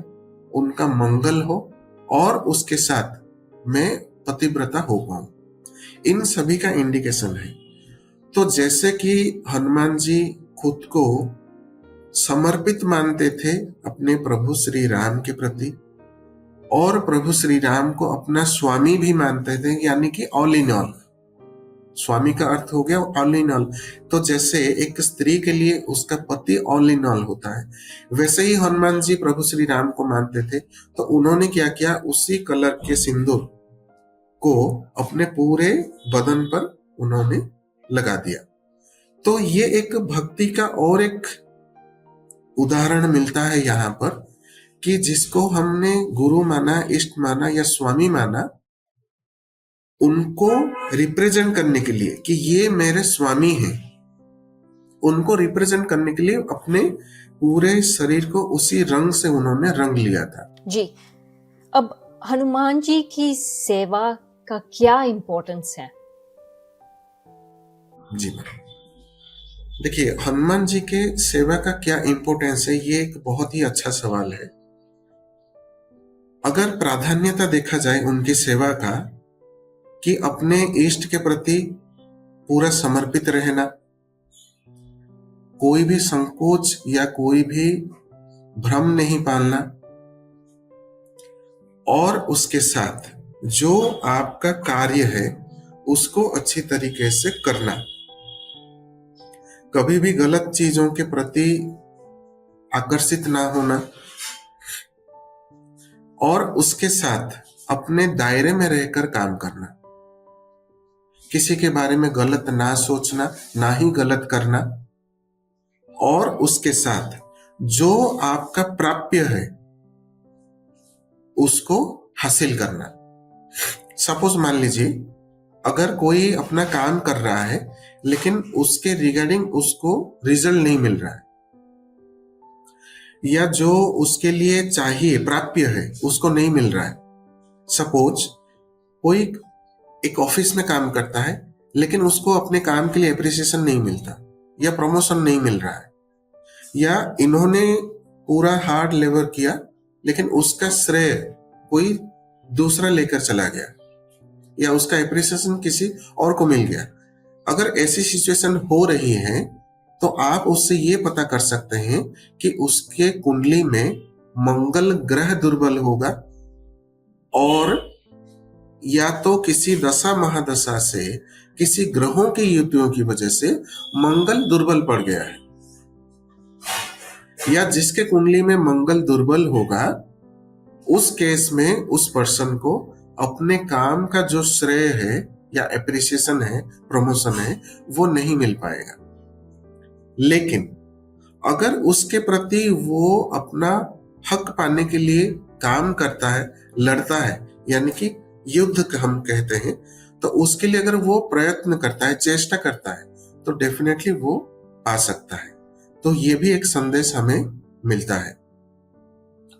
उनका मंगल हो, और उसके साथ मैं पतिव्रता हो पाऊं, इन सभी का इंडिकेशन है। तो जैसे कि हनुमान जी खुद को समर्पित मानते थे अपने प्रभु श्री राम के प्रति, और प्रभु श्री राम को अपना स्वामी भी मानते थे, यानी कि ऑल इन ऑल। स्वामी का अर्थ हो गया ऑल इन ऑल। तो जैसे एक स्त्री के लिए उसका पति ऑल इन ऑल होता है, वैसे ही हनुमान जी प्रभु श्री राम को मानते थे। तो उन्होंने क्या किया, उसी कलर के सिंदूर को अपने पूरे बदन पर उन्होंने लगा दिया। तो ये एक भक्ति का और एक उदाहरण मिलता है यहाँ पर कि जिसको हमने गुरु माना, इष्ट माना या स्वामी माना, उनको रिप्रेजेंट करने के लिए कि ये मेरे स्वामी हैं, उनको रिप्रेजेंट करने के लिए अपने पूरे शरीर को उसी रंग से उन्होंने रंग लिया था। जी, अब हनुमान जी की सेवा का क्या इंपॉर्टेंस है? जी मैम, देखिए हनुमान जी के सेवा का क्या इंपॉर्टेंस है, ये एक बहुत ही अच्छा सवाल है। अगर प्राधान्यता देखा जाए उनकी सेवा का कि अपने इष्ट के प्रति पूरा समर्पित रहना, कोई भी संकोच या कोई भी भ्रम नहीं पालना, और उसके साथ जो आपका कार्य है उसको अच्छी तरीके से करना। कभी भी गलत चीजों के प्रति आकर्षित ना होना, और उसके साथ अपने दायरे में रहकर काम करना। किसी के बारे में गलत ना सोचना, ना ही गलत करना, और उसके साथ जो आपका प्राप्य है उसको हासिल करना। सपोज मान लीजिए अगर कोई अपना काम कर रहा है लेकिन उसके रिगार्डिंग उसको रिजल्ट नहीं मिल रहा है, या जो उसके लिए चाहिए प्राप्य है उसको नहीं मिल रहा है। सपोज कोई एक ऑफिस में काम करता है लेकिन उसको अपने काम के लिए एप्रिसिएशन नहीं मिलता, या प्रमोशन नहीं मिल रहा है, या इन्होंने पूरा हार्ड लेबर किया लेकिन उसका श्रेय कोई दूसरा लेकर चला गया, या उसका एप्रिसिएशन किसी और को मिल गया। अगर ऐसी सिचुएशन हो रही है तो आप उससे ये पता कर सकते हैं कि उसके कुंडली में मंगल ग्रह दुर्बल होगा, और या तो किसी दशा महादशा से किसी ग्रहों की युतियों की वजह से मंगल दुर्बल पड़ गया है। या जिसके कुंडली में मंगल दुर्बल होगा उस केस में उस पर्सन को अपने काम का जो श्रेय है या एप्रिसिएशन है, प्रमोशन है, वो नहीं मिल पाएगा। लेकिन अगर उसके प्रति वो अपना हक पाने के लिए काम करता है, लड़ता है, यानी कि युद्ध हम कहते हैं, तो उसके लिए अगर वो प्रयत्न करता है, चेष्टा करता है, तो डेफिनेटली वो पा सकता है। तो ये भी एक संदेश हमें मिलता है।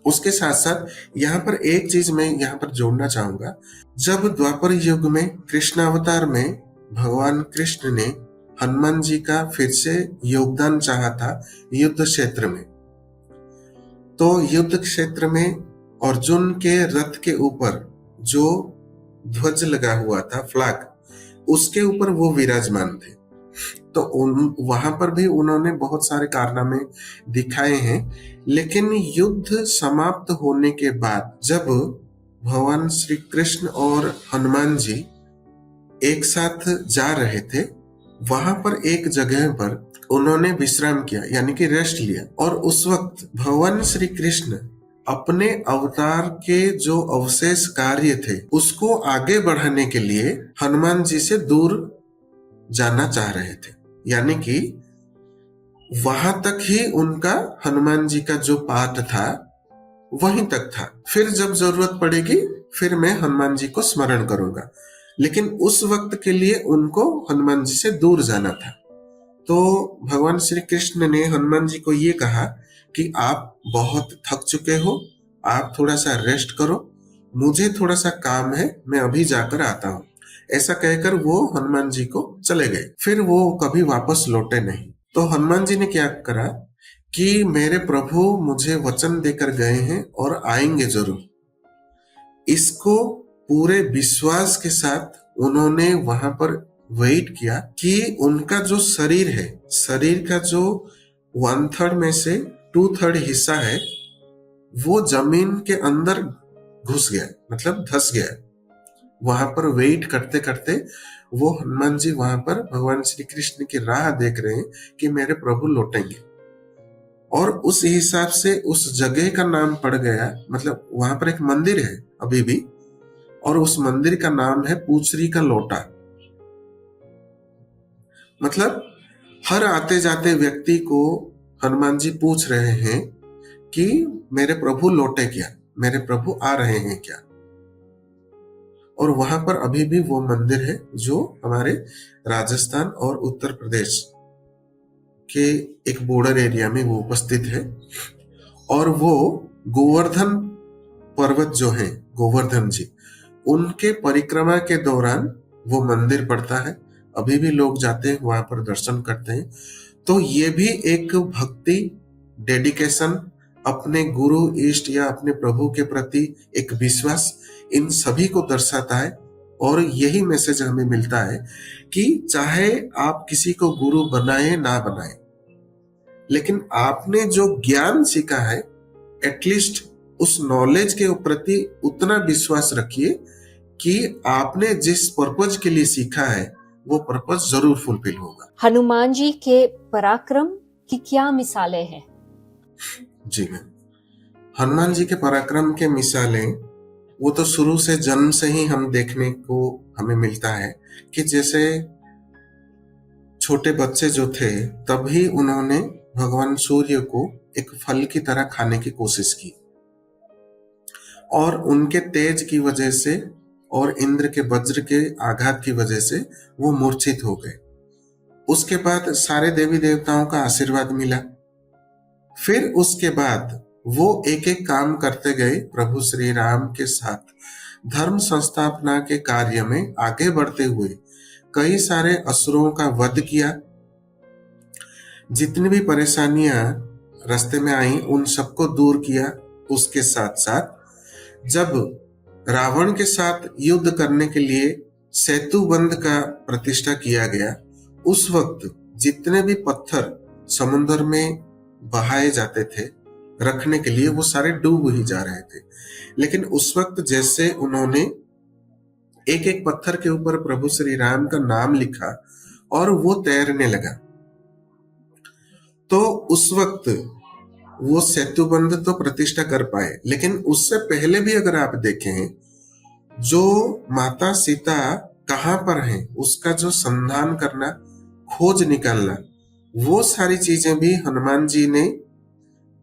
उसके साथ साथ यहाँ पर एक चीज मैं यहाँ पर जोड़ना चाहूंगा। जब द्वापर युग में कृष्णावतार में भगवान कृष्ण ने हनुमान जी का फिर से योगदान चाहा था युद्ध क्षेत्र में, तो युद्ध क्षेत्र में अर्जुन के रथ के ऊपर जो ध्वज लगा हुआ था, फ्लैग, उसके ऊपर वो विराजमान थे। तो वहां पर भी उन्होंने बहुत सारे कारनामे दिखाए हैं। लेकिन युद्ध समाप्त होने के बाद जब भगवान श्री कृष्ण और हनुमान जी एक साथ जा रहे थे, वहां पर एक जगह पर उन्होंने विश्राम किया, यानी कि रेस्ट लिया। और उस वक्त भगवान श्री कृष्ण अपने अवतार के जो अवशेष कार्य थे उसको आगे बढ़ाने के लिए हनुमान जी से दूर जाना चाह रहे थे, यानी कि वहां तक ही उनका हनुमान जी का जो पाठ था वहीं तक था। फिर जब जरूरत पड़ेगी फिर मैं हनुमान जी को स्मरण करूंगा, लेकिन उस वक्त के लिए उनको हनुमान जी से दूर जाना था। तो भगवान श्री कृष्ण ने हनुमान जी को ये कहा कि आप बहुत थक चुके हो, आप थोड़ा सा रेस्ट करो, मुझे थोड़ा सा काम है, मैं अभी जाकर आता हूँ। ऐसा कहकर वो हनुमान जी को चले गए। फिर वो कभी वापस लौटे नहीं। तो हनुमान जी ने क्या करा कि मेरे प्रभु मुझे वचन देकर गए हैं और आएंगे जरूर। इसको पूरे विश्वास के साथ उन्होंने वहां पर वेट किया कि उनका जो शरीर है, शरीर का जो 1/3 में से 2/3 हिस्सा है वो जमीन के अंदर घुस गया, मतलब धस गया। वहां पर वेट करते करते वो हनुमान जी वहां पर भगवान श्री कृष्ण की राह देख रहे हैं कि मेरे प्रभु लौटेंगे। और उस हिसाब से उस जगह का नाम पड़ गया, मतलब वहां पर एक मंदिर है अभी भी, और उस मंदिर का नाम है पूछरी का लोटा। मतलब हर आते जाते व्यक्ति को हनुमान जी पूछ रहे हैं कि मेरे प्रभु लौटे क्या, मेरे प्रभु आ रहे हैं क्या। और वहां पर अभी भी वो मंदिर है जो हमारे राजस्थान और उत्तर प्रदेश के एक बॉर्डर एरिया में वो उपस्थित है। और वो गोवर्धन पर्वत जो है, गोवर्धन जी, उनके परिक्रमा के दौरान वो मंदिर पड़ता है। अभी भी लोग जाते हैं वहां पर, दर्शन करते हैं। तो ये भी एक भक्ति, डेडिकेशन, अपने गुरु, इष्ट या अपने प्रभु के प्रति एक विश्वास, इन सभी को दर्शाता है। और यही मैसेज हमें मिलता है कि चाहे आप किसी को गुरु बनाए ना बनाए, लेकिन आपने जो ज्ञान सीखा है, एटलीस्ट उस नॉलेज के प्रति उतना विश्वास रखिए कि आपने जिस पर्पज के लिए सीखा है वो पर्पज जरूर फुलफिल होगा। हनुमान जी के पराक्रम की क्या मिसालें हैं? जी मैम, हनुमान जी के पराक्रम के मिसालें वो तो शुरू से जन्म से ही हम देखने को हमें मिलता है कि जैसे छोटे बच्चे जो थे तभी उन्होंने भगवान सूर्य को एक फल की तरह खाने की कोशिश की और उनके तेज की वजह से और इंद्र के वज्र के आघात की वजह से वो मूर्छित हो गए। उसके बाद सारे देवी देवताओं का आशीर्वाद मिला। फिर उसके बाद वो एक एक काम करते गए प्रभु श्री राम के साथ धर्म संस्थापना के कार्य में आगे बढ़ते हुए कई सारे असुरों का वध किया। जितनी भी परेशानियां रास्ते में आई उन सबको दूर किया। उसके साथ साथ जब रावण के साथ युद्ध करने के लिए सेतु बंध का प्रतिष्ठा किया गया, उस वक्त जितने भी पत्थर समुद्र में बहाए जाते थे रखने के लिए वो सारे डूब ही जा रहे थे। लेकिन उस वक्त जैसे उन्होंने एक एक पत्थर के ऊपर प्रभु श्री राम का नाम लिखा और वो तैरने लगा, तो उस वक्त वो सेतुबंध तो प्रतिष्ठा कर पाए। लेकिन उससे पहले भी अगर आप देखें, जो माता सीता कहां पर है उसका जो संधान करना, खोज निकालना, वो सारी चीजें भी हनुमान जी ने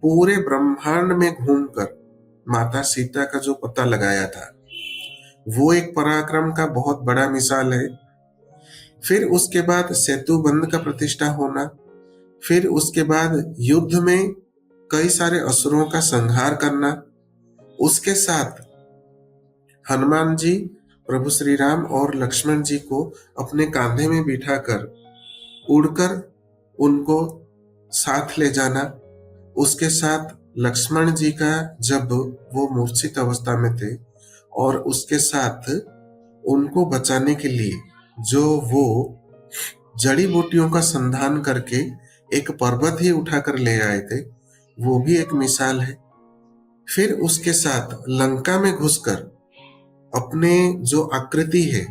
पूरे ब्रह्मांड में घूमकर माता सीता का जो पता लगाया था, वो एक पराक्रम का बहुत बड़ा मिसाल है। फिर उसके बाद सेतु बंध का प्रतिष्ठा होना, फिर उसके बाद युद्ध में कई सारे असुरों का संहार करना, उसके साथ हनुमान जी प्रभु श्री राम और लक्ष्मण जी को अपने कांधे में बिठाकर उड़कर उनको साथ ले जाना, उसके साथ लक्ष्मण जी का जब वो मूर्छित अवस्था में थे और उसके साथ उनको बचाने के लिए जो वो जड़ी बूटियों का संधान करके एक पर्वत ही उठाकर ले आए थे, वो भी एक मिसाल है। फिर उसके साथ लंका में घुसकर अपने जो आकृति है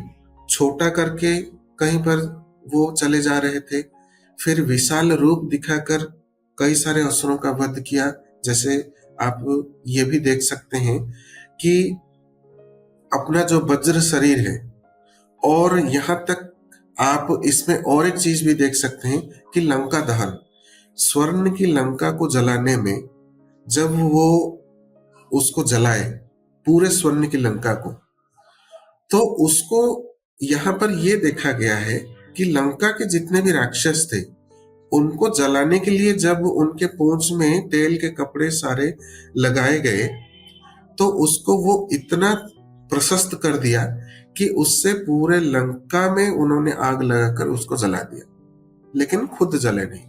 छोटा करके कहीं पर वो चले जा रहे थे, फिर विशाल रूप दिखाकर कई सारे असुरों का वध किया। जैसे आप ये भी देख सकते हैं कि अपना जो वज्र शरीर है, और यहाँ तक आप इसमें और एक चीज भी देख सकते हैं कि लंका दहन, स्वर्ण की लंका को जलाने में जब वो उसको जलाए पूरे स्वर्ण की लंका को, तो उसको यहाँ पर ये देखा गया है कि लंका के जितने भी राक्षस थे उनको जलाने के लिए जब उनके पूंछ में तेल के कपड़े सारे लगाए गए, तो उसको वो इतना प्रशस्त कर दिया कि उससे पूरे लंका में उन्होंने आग लगाकर उसको जला दिया, लेकिन खुद जले नहीं।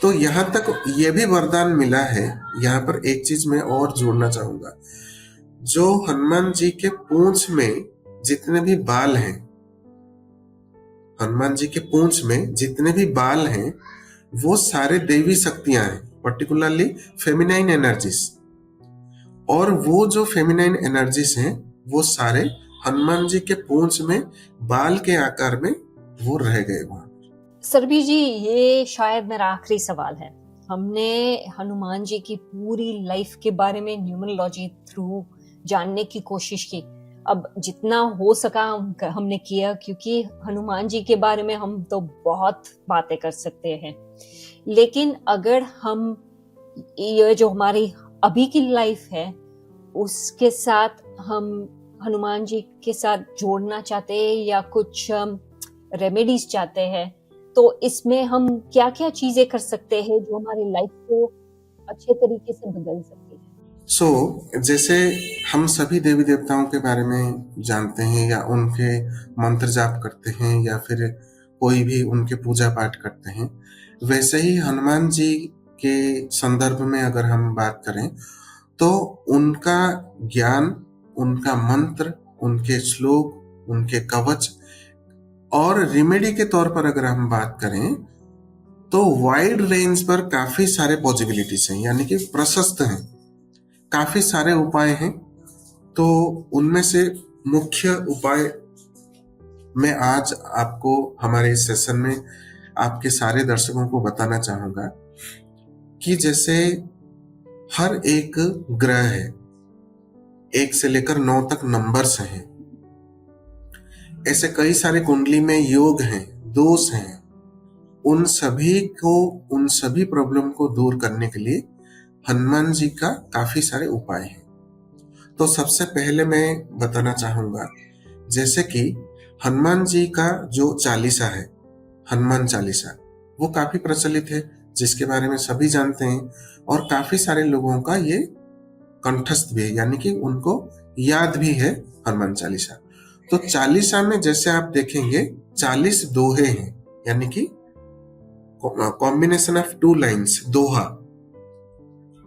तो यहां तक ये भी वरदान मिला है। यहाँ पर एक चीज मैं और जोड़ना चाहूंगा, जो हनुमान जी के पूंछ में जितने भी बाल हैं, हनुमान जी के पूंछ में जितने भी बाल हैं वो सारे देवी शक्तियां हैं, पर्टिकुलरली फेमिनाइन एनर्जीज। और वो जो फेमिनाइन एनर्जीज हैं वो सारे हनुमान जी के पूंछ में बाल के आकार में वो रह गए वहां। सरबी जी, ये शायद मेरा आखिरी सवाल है। हमने हनुमान जी की पूरी लाइफ के बारे में न्यूमरोलॉजी थ्रू जानने की कोशिश की। अब जितना हो सका हमने किया, क्योंकि हनुमान जी के बारे में हम तो बहुत बातें कर सकते हैं। लेकिन अगर हम ये जो हमारी अभी की लाइफ है उसके साथ हम हनुमान जी के साथ जोड़ना चाहते हैं या कुछ रेमेडीज चाहते हैं, तो इसमें हम क्या क्या चीजें कर सकते हैं जो हमारी लाइफ को अच्छे तरीके से बदल सकती है? जैसे हम सभी देवी देवताओं के बारे में जानते हैं या उनके मंत्र जाप करते हैं या फिर कोई भी उनके पूजा पाठ करते हैं, वैसे ही हनुमान जी के संदर्भ में अगर हम बात करें तो उनका ज्ञान, उनका मंत्र, उनके श्लोक, उनके कवच और रेमेडी के तौर पर अगर हम बात करें तो वाइड रेंज पर काफी सारे पॉसिबिलिटीज हैं, यानी कि प्रशस्त हैं, काफी सारे उपाय हैं। तो उनमें से मुख्य उपाय मैं आज आपको हमारे इस सेशन में आपके सारे दर्शकों को बताना चाहूंगा कि जैसे हर एक ग्रह है, 1 से लेकर 9 तक नंबर्स हैं, ऐसे कई सारे कुंडली में योग हैं, दोष हैं। उन सभी प्रॉब्लम को दूर करने के लिए हनुमान जी का काफी सारे उपाय हैं। तो सबसे पहले मैं बताना चाहूंगा, जैसे कि हनुमान जी का जो चालीसा है, हनुमान चालीसा, वो काफी प्रचलित है, जिसके बारे में सभी जानते हैं और काफी सारे लोगों का ये कंठस्थ भी है, यानी कि उनको याद भी है हनुमान चालीसा। तो चालीसा में जैसे आप देखेंगे 40 दोहे हैं, यानी कि कॉम्बिनेशन ऑफ 2 लाइन्स, दोहा,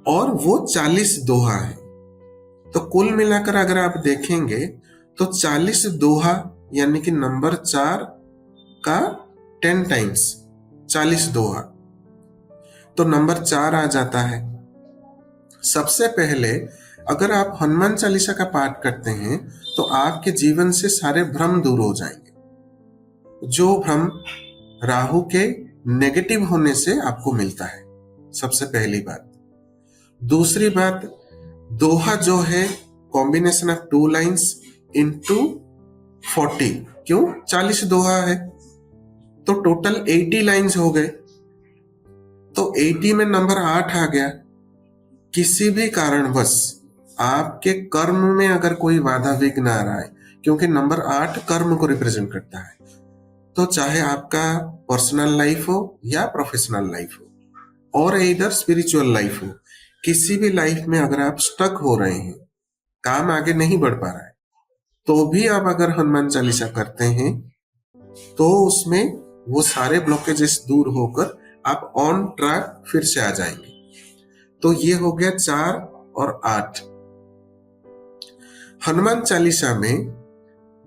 और वो 40 दोहा है। तो कुल मिलाकर अगर आप देखेंगे तो 40 दोहा यानी कि नंबर 4 का 10 टाइम्स 40 दोहा, तो नंबर 4 आ जाता है। सबसे पहले अगर आप हनुमान चालीसा का पाठ करते हैं तो आपके जीवन से सारे भ्रम दूर हो जाएंगे, जो भ्रम राहु के नेगेटिव होने से आपको मिलता है, सबसे पहली बात। दूसरी बात, दोहा जो है कॉम्बिनेशन ऑफ 2 लाइन्स इंटू 40, क्यों 40 दोहा है तो टोटल 80 लाइन्स हो गए, तो 80 में नंबर 8 आ गया। किसी भी कारणवश आपके कर्म में अगर कोई बाधा विघ्न आ रहा है, क्योंकि नंबर 8 कर्म को रिप्रेजेंट करता है, तो चाहे आपका पर्सनल लाइफ हो या प्रोफेशनल लाइफ हो और इधर स्पिरिचुअल लाइफ हो, किसी भी लाइफ में अगर आप स्टक हो रहे हैं, काम आगे नहीं बढ़ पा रहा है, तो भी आप अगर हनुमान चालीसा करते हैं तो उसमें वो सारे ब्लॉकेजेस दूर होकर आप ऑन ट्रैक फिर से आ जाएंगे। तो ये हो गया 4 और 8। हनुमान चालीसा में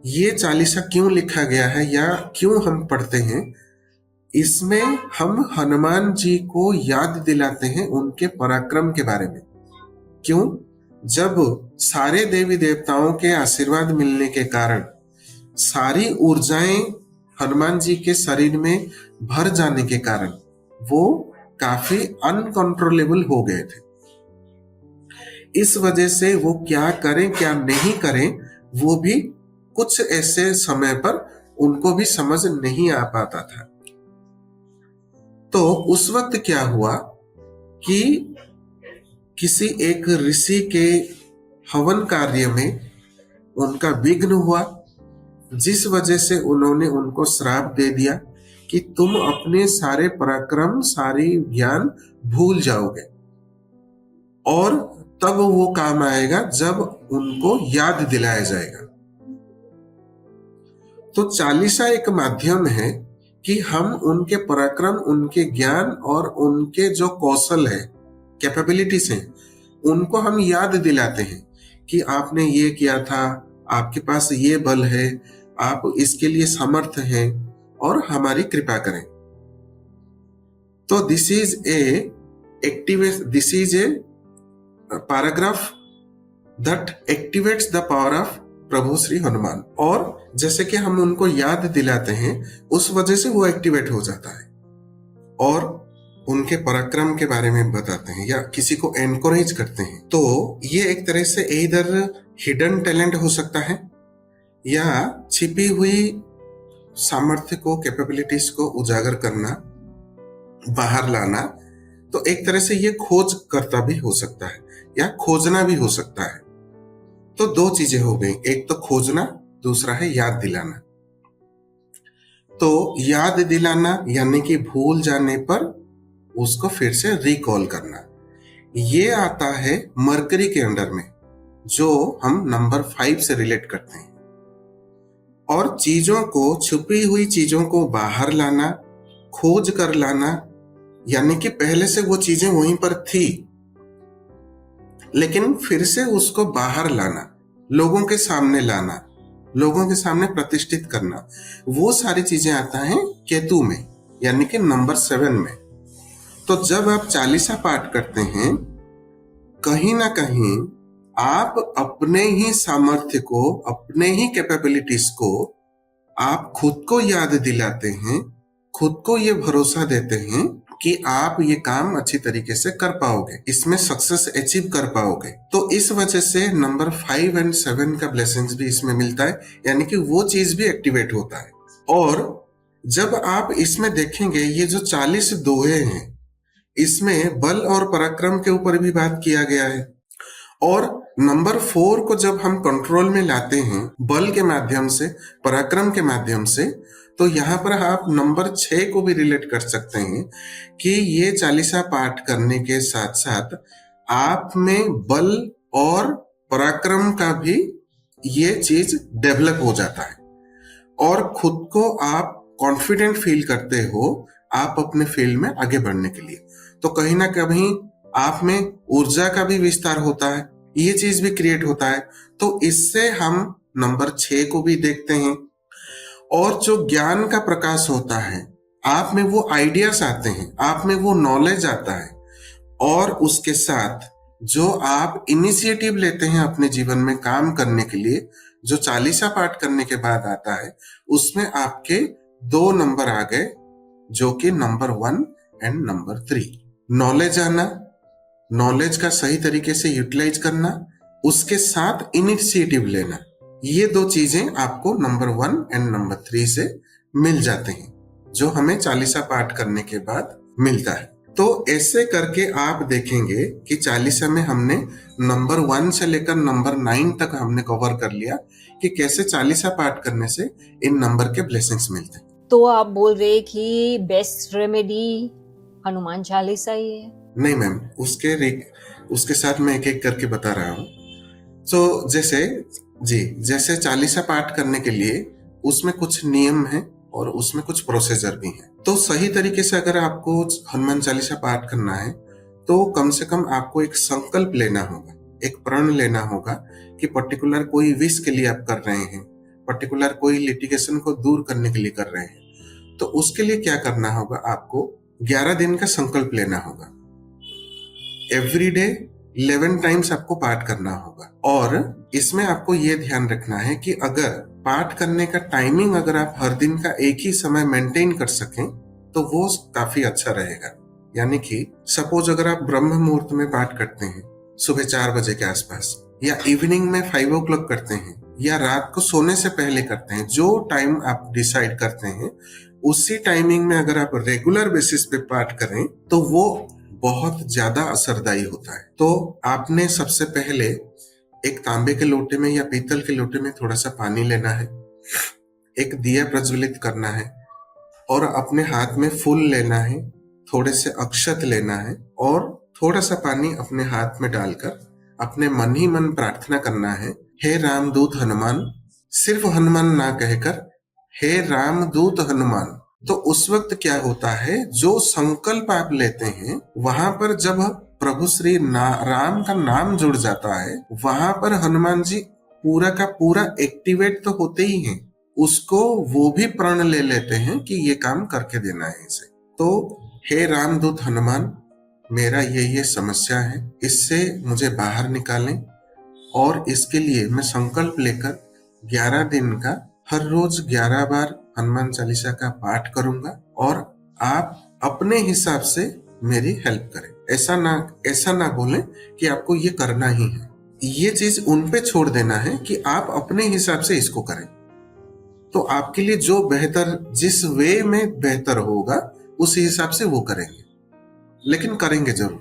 ये चालीसा क्यों लिखा गया है या क्यों हम पढ़ते हैं, इसमें हम हनुमान जी को याद दिलाते हैं उनके पराक्रम के बारे में। क्यों? जब सारे देवी देवताओं के आशीर्वाद मिलने के कारण सारी ऊर्जाएं हनुमान जी के शरीर में भर जाने के कारण वो काफी अनकंट्रोलेबल हो गए थे। इस वजह से वो क्या करें क्या नहीं करें, वो भी कुछ ऐसे समय पर उनको भी समझ नहीं आ पाता था। तो उस वक्त क्या हुआ कि किसी एक ऋषि के हवन कार्य में उनका विघ्न हुआ, जिस वजह से उन्होंने उनको श्राप दे दिया कि तुम अपने सारे पराक्रम, सारी ज्ञान भूल जाओगे और तब वो काम आएगा जब उनको याद दिलाया जाएगा। तो चालीसा एक माध्यम है कि हम उनके पराक्रम, उनके ज्ञान और उनके जो कौशल है, कैपेबिलिटीज हैं, उनको हम याद दिलाते हैं कि आपने ये किया था, आपके पास ये बल है, आप इसके लिए समर्थ हैं और हमारी कृपा करें। तो this is a paragraph that activates the power of Prabhu Shri Hanuman. और जैसे कि हम उनको याद दिलाते हैं, उस वजह से वो एक्टिवेट हो जाता है और उनके पराक्रम के बारे में बताते हैं या किसी को एनकरेज करते हैं। तो ये एक तरह से इधर हिडन टैलेंट हो सकता है या छिपी हुई सामर्थ्य को, कैपेबिलिटीज को उजागर करना, बाहर लाना। तो एक तरह से ये खोज करता भी हो सकता है या खोजना भी हो सकता है। तो 2 चीजें हो गई, एक तो खोजना, दूसरा है याद दिलाना। तो याद दिलाना यानी कि भूल जाने पर उसको फिर से रिकॉल करना, ये आता है मरकरी के अंडर में, जो हम नंबर 5 से रिलेट करते हैं। और चीजों को, छुपी हुई चीजों को बाहर लाना, खोज कर लाना, यानी कि पहले से वो चीजें वहीं पर थी लेकिन फिर से उसको बाहर लाना, लोगों के सामने लाना, लोगों के सामने प्रतिष्ठित करना, वो सारी चीजें आता है केतु में, यानी कि नंबर 7 में। तो जब आप चालीसा पाठ करते हैं, कहीं ना कहीं आप अपने ही सामर्थ्य को, अपने ही कैपेबिलिटीज को आप खुद को याद दिलाते हैं, खुद को ये भरोसा देते हैं कि आप ये काम अच्छी तरीके से कर पाओगे, इसमें सक्सेस अचीव कर पाओगे। तो इस वजह से नंबर 5 और 7 का ब्लेसिंग्स भी इसमें मिलता है, यानी कि वो चीज भी एक्टिवेट होता है। और जब आप इसमें देखेंगे, ये जो 40 दोहे हैं, इसमें बल और पराक्रम के ऊपर भी बात किया गया है। और नंबर 4 को जब हम कंट्रोल में लाते हैं बल के माध्यम से, पराक्रम के माध्यम से, तो यहाँ पर आप नंबर 6 को भी रिलेट कर सकते हैं कि ये चालीसा पाठ करने के साथ साथ आप में बल और पराक्रम का भी ये चीज डेवलप हो जाता है और खुद को आप कॉन्फिडेंट फील करते हो आप अपने फील्ड में आगे बढ़ने के लिए। तो कहीं ना कहीं आप में ऊर्जा का भी विस्तार होता है, ये चीज भी क्रिएट होता है। तो इससे हम नंबर 6 को भी देखते हैं। और जो ज्ञान का प्रकाश होता है, आप में वो आइडियाज आते हैं, आप में वो नॉलेज आता है, और उसके साथ जो आप इनिशिएटिव लेते हैं अपने जीवन में काम करने के लिए, जो चालीसा पाठ करने के बाद आता है, उसमें आपके 2 नंबर आ गए, जो कि नंबर 1 एंड नंबर 3। नॉलेज आना, नॉलेज का सही तरीके से यूटिलाइज करना, उसके साथ इनिशिएटिव लेना, ये 2 चीजें आपको नंबर 1 एंड नंबर 3 से मिल जाते हैं, जो हमें चालीसा पाठ करने के बाद मिलता है। तो ऐसे करके आप देखेंगे कि चालीसा में हमने नंबर 1 से लेकर नंबर 9 तक हमने कवर कर लिया कि कैसे चालीसा पाठ करने से इन नंबर के ब्लेसिंग्स मिलते हैं। तो आप बोल रहे कि बेस्ट रेमेडी हनुमान चालीसा ही है? नहीं मैम, उसके साथ मैं एक एक करके बता रहा हूँ। तो जैसे चालीसा पाठ करने के लिए उसमें कुछ नियम है और उसमें कुछ प्रोसीजर भी है। तो सही तरीके से अगर आपको हनुमान चालीसा पाठ करना है तो कम से कम आपको एक संकल्प लेना होगा, एक प्रण लेना होगा कि पर्टिकुलर कोई विश के लिए आप कर रहे हैं, पर्टिकुलर कोई लिटिगेशन को दूर करने के लिए कर रहे हैं। तो उसके लिए क्या करना होगा, आपको 11 दिन का संकल्प लेना होगा। एवरी डे 11 टाइम्स आपको पाठ करना होगा। और इसमें आपको ये ध्यान रखना है कि अगर पाठ करने का टाइमिंग अगर आप हर दिन का एक ही समय मेंटेन कर सकें तो वो काफी अच्छा रहेगा। यानी कि सपोज अगर आप ब्रह्म मुहूर्त में पाठ करते हैं सुबह 4 बजे के आसपास, या इवनिंग में 5 o'clock करते हैं, या रात को सोने से पहले करते हैं, जो टाइम आप डिसाइड करते हैं उसी टाइमिंग में अगर आप रेगुलर बेसिस पे पाठ करें तो वो बहुत ज्यादा असरदायी होता है। तो आपने सबसे पहले एक तांबे के लोटे में या पीतल के लोटे में थोड़ा सा पानी लेना है, एक दिया प्रज्वलित करना है, और अपने हाथ में फूल लेना है, थोड़े से अक्षत लेना है, और थोड़ा सा पानी अपने हाथ में डालकर अपने मन ही मन प्रार्थना करना है, हे रामदूत हनुमान। सिर्फ हनुमान ना कहकर हे रामदूत हनुमान। तो उस वक्त क्या होता है, जो संकल्प आप लेते हैं वहां पर जब प्रभु श्री राम का नाम जुड़ जाता है, वहां पर हनुमान जी पूरा का पूरा एक्टिवेट तो होते ही हैं, उसको वो भी प्रण ले लेते हैं कि ये काम करके देना है इसे। तो हे रामदूत हनुमान, मेरा ये समस्या है, इससे मुझे बाहर निकालें, और इसके लिए मैं संकल्प लेकर 11 दिन का हर रोज 11 बार हनुमान चालीसा का पाठ करूंगा, और आप अपने हिसाब से मेरी हेल्प करें। ऐसा ना बोलें कि आपको ये करना ही है, ये चीज उन पे छोड़ देना है कि आप अपने हिसाब से इसको करें। तो आपके लिए जो बेहतर, जिस वे में बेहतर होगा उस हिसाब से वो करेंगे, लेकिन करेंगे जरूर।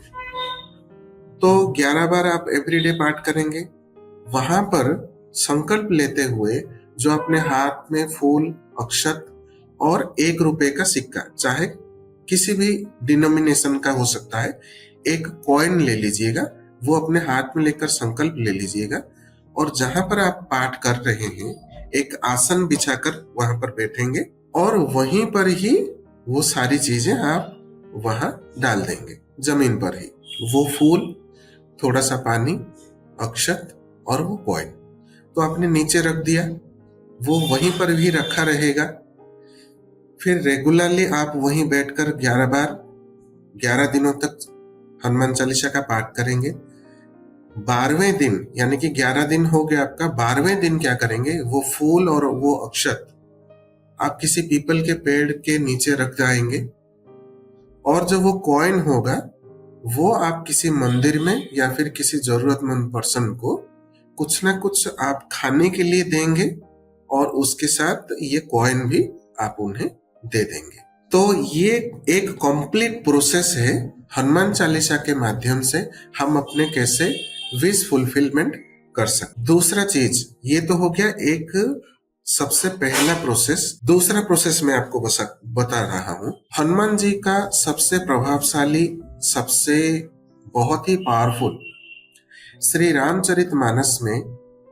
तो 11 बार आप एवरीडे पाठ करेंगे। वहां पर संकल्प लेते हुए जो अपने हाथ में फूल, अक्षत और 1 रुपए का सिक्का, चाहे किसी भी डिनोमिनेशन का हो सकता है, एक कॉइन ले लीजिएगा, वो अपने हाथ में लेकर संकल्प ले लीजिएगा, और जहां पर आप पाठ कर रहे हैं एक आसन बिछाकर वहां पर बैठेंगे, और वहीं पर ही वो सारी चीजें आप वहां डाल देंगे, जमीन पर ही। वो फूल, थोड़ा सा पानी, अक्षत और वो कॉइन तो आपने नीचे रख दिया, वो वहीं पर भी रखा रहेगा। फिर रेगुलरली आप वहीं बैठकर 11 बार 11 दिनों तक हनुमान चालीसा का पाठ करेंगे। 12वें दिन यानी कि 11 दिन हो गया आपका, 12वें दिन क्या करेंगे, वो फूल और वो अक्षत आप किसी पीपल के पेड़ के नीचे रख जाएंगे और जो वो कॉइन होगा वो आप किसी मंदिर में या फिर किसी जरूरतमंद पर्सन को कुछ ना कुछ आप खाने के लिए देंगे और उसके साथ ये कॉइन भी आप उन्हें दे देंगे। तो ये एक कंप्लीट प्रोसेस है, हनुमान चालीसा के माध्यम से हम अपने कैसे विश फुलफिलमेंट कर सकते। दूसरा चीज ये तो हो गया एक सबसे पहला प्रोसेस। दूसरा प्रोसेस मैं आपको बता रहा हूं। हनुमान जी का सबसे प्रभावशाली, सबसे बहुत ही पावरफुल श्री रामचरितमानस में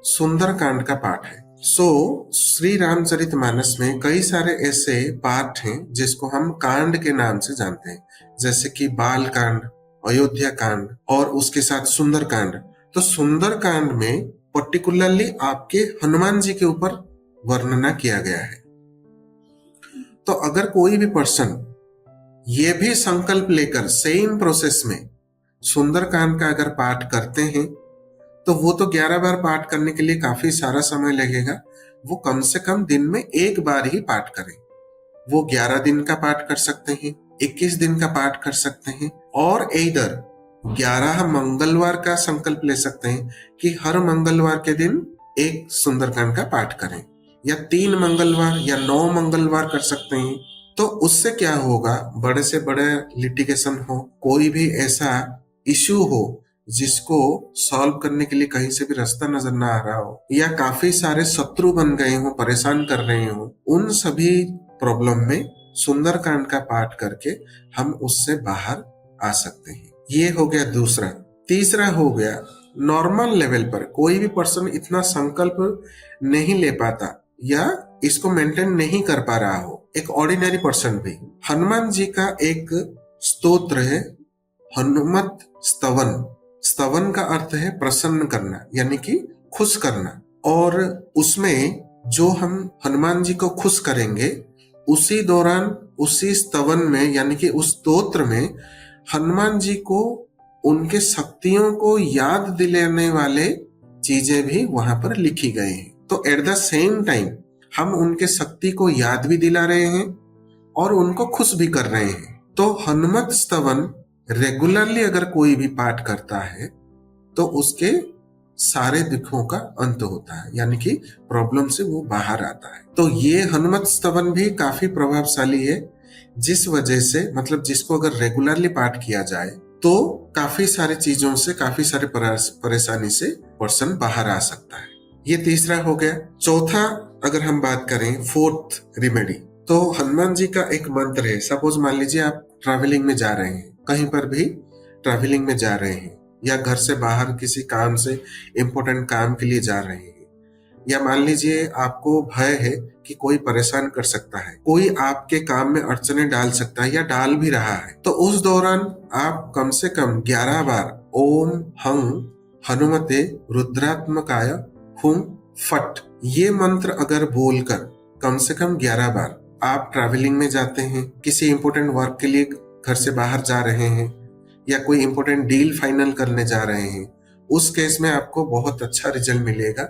सुंदरकांड का पाठ है। श्री रामचरितमानस में कई सारे ऐसे पाठ हैं जिसको हम कांड के नाम से जानते हैं, जैसे कि बाल कांड, अयोध्या कांड और उसके साथ सुंदरकांड। तो सुंदरकांड में पर्टिकुलरली आपके हनुमान जी के ऊपर वर्णना किया गया है। तो अगर कोई भी पर्सन ये भी संकल्प लेकर सेम प्रोसेस में सुंदरकांड का अगर पाठ करते हैं तो वो तो 11 बार पाठ करने के लिए काफी सारा समय लगेगा, वो कम से कम दिन में एक बार ही पाठ करें। वो 11 दिन का पाठ कर सकते हैं, 21 दिन का पाठ कर सकते हैं और इधर 11 मंगलवार का संकल्प ले सकते हैं कि हर मंगलवार के दिन एक सुंदरकांड का पाठ करें, या 3 मंगलवार या 9 मंगलवार कर सकते हैं। तो उससे क्या होगा, बड़े से बड़े लिटिगेशन हो, कोई भी ऐसा इश्यू हो जिसको सॉल्व करने के लिए कहीं से भी रास्ता नजर ना आ रहा हो, या काफी सारे शत्रु बन गए हो, परेशान कर रहे हो, उन सभी प्रॉब्लम में सुंदरकांड का पाठ करके हम उससे बाहर आ सकते हैं। ये हो गया दूसरा। तीसरा हो गया नॉर्मल लेवल पर कोई भी पर्सन इतना संकल्प नहीं ले पाता या इसको मेंटेन नहीं कर पा रहा हो, एक ऑर्डिनरी पर्सन भी, हनुमान जी का एक स्तोत्र है हनुमत स्तवन। स्तवन का अर्थ है प्रसन्न करना, यानी कि खुश करना। और उसमें जो हम हनुमान जी को खुश करेंगे उसी दौरान उसी स्तवन में यानी कि उस स्तोत्र में हनुमान जी को उनके शक्तियों को याद दिलाने वाले चीजें भी वहां पर लिखी गई हैं। तो एट द सेम टाइम हम उनके शक्ति को याद भी दिला रहे हैं और उनको खुश भी कर रहे हैं। तो हनुमत स्तवन रेगुलरली अगर कोई भी पाठ करता है तो उसके सारे दुखों का अंत होता है, यानी कि प्रॉब्लम से वो बाहर आता है। तो ये हनुमत स्तवन भी काफी प्रभावशाली है, जिस वजह से मतलब जिसको अगर रेगुलरली पाठ किया जाए तो काफी सारी चीजों से, काफी सारे परेशानी से पर्सन बाहर आ सकता है। ये तीसरा हो गया। चौथा अगर हम बात करें फोर्थ रेमेडी, तो हनुमान जी का एक मंत्र है। सपोज मान लीजिए आप ट्रैवलिंग में जा रहे हैं, कहीं पर भी ट्रैवलिंग में जा रहे हैं, या घर से बाहर किसी काम से इम्पोर्टेंट काम के लिए जा रहे हैं, या मान लीजिए आपको भय है कि कोई परेशान कर सकता है, कोई आपके काम में अड़चने डाल सकता है या डाल भी रहा है, तो उस दौरान आप कम से कम 11 बार ओम हं हनुमते रुद्रात्मकाय हुं फट ये मंत्र अगर बोलकर कम से कम 11 बार आप ट्रैवलिंग में जाते हैं, किसी इंपोर्टेंट वर्क के लिए घर से बाहर जा रहे हैं, या कोई इंपोर्टेंट डील फाइनल करने जा रहे हैं, उस केस में आपको बहुत अच्छा रिजल्ट मिलेगा।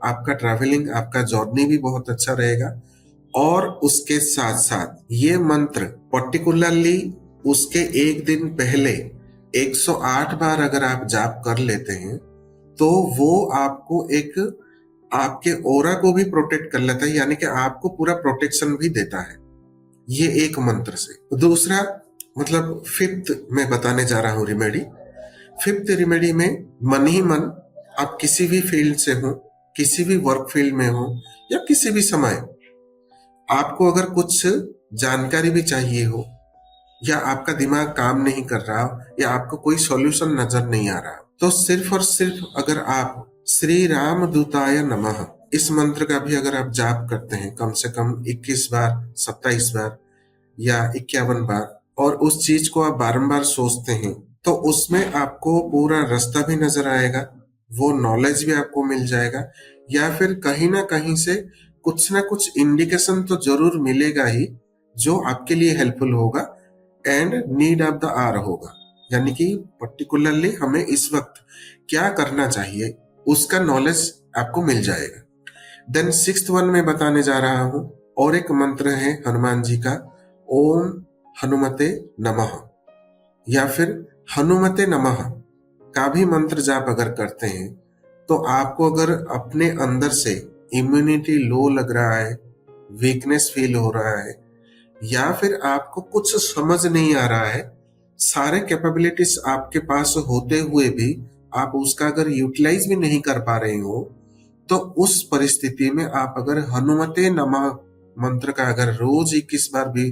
आपका ट्रैवलिंग, आपका जर्नी भी बहुत अच्छा रहेगा। और उसके साथ साथ ये मंत्र पर्टिकुलरली उसके एक दिन पहले 108 बार अगर आप जाप कर लेते हैं तो वो आपको एक आपके ओरा को भी प्रोटेक्ट कर लेता है, यानी कि आपको पूरा प्रोटेक्शन भी देता है ये एक मंत्र से। दूसरा मतलब फिफ्थ मैं बताने जा रहा हूं रेमेडी। फिफ्थ रेमेडी में मन ही मन आप किसी भी फील्ड से हो, किसी भी वर्क फील्ड में हो, या किसी भी समय आपको अगर कुछ जानकारी भी चाहिए हो, या आपका दिमाग काम नहीं कर रहा हो, या आपको कोई सॉल्यूशन नजर नहीं आ रहा, तो सिर्फ और सिर्फ अगर आप श्री राम दूताय नमः इस मंत्र का भी अगर आप जाप करते हैं कम से कम 21 बार, 27 बार या 51 बार, और उस चीज को आप बारंबार सोचते हैं, तो उसमें आपको पूरा रास्ता भी नजर आएगा, वो नॉलेज भी आपको मिल जाएगा, या फिर कहीं ना कहीं से कुछ ना कुछ इंडिकेशन तो जरूर मिलेगा ही जो आपके लिए हेल्पफुल होगा and need of the hour होगा, यानी कि पर्टिकुलरली हमें इस वक्त क्या करना चाहिए उसका नॉलेज आपको मिल जाएगा। देन 6th वन में बताने जा रहा हूं, और एक मंत्र है हनुमान जी का, ओम हनुमते नमः, या फिर हनुमते नमः का भी मंत्र जाप अगर करते हैं तो आपको अगर अपने अंदर से इम्यूनिटी लो लग रहा है, वीकनेस फील हो रहा है, या फिर आपको कुछ समझ नहीं आ रहा है, सारे कैपेबिलिटीज आपके पास होते हुए भी आप उसका अगर यूटिलाइज भी नहीं कर पा रहे हो, तो उस परिस्थिति में आप अगर हनुमते नमः मंत्र का अगर रोज 21 बार भी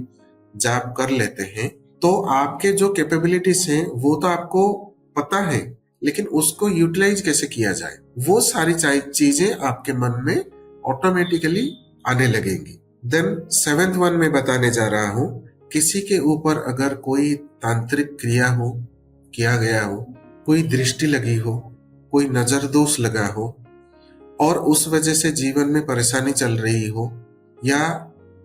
जाप कर लेते हैं, तो आपके जो कैपेबिलिटीज हैं वो तो आपको पता है, लेकिन उसको यूटिलाइज कैसे किया जाए वो सारी चीजें आपके मन में ऑटोमेटिकली आने लगेंगी। देन 7th वन में बताने जा रहा हूं, किसी के ऊपर अगर कोई तांत्रिक क्रिया हो, किया गया हो, कोई दृष्टि लगी हो, कोई नजर दोष लगा हो, और उस वजह से जीवन में परेशानी चल रही हो, या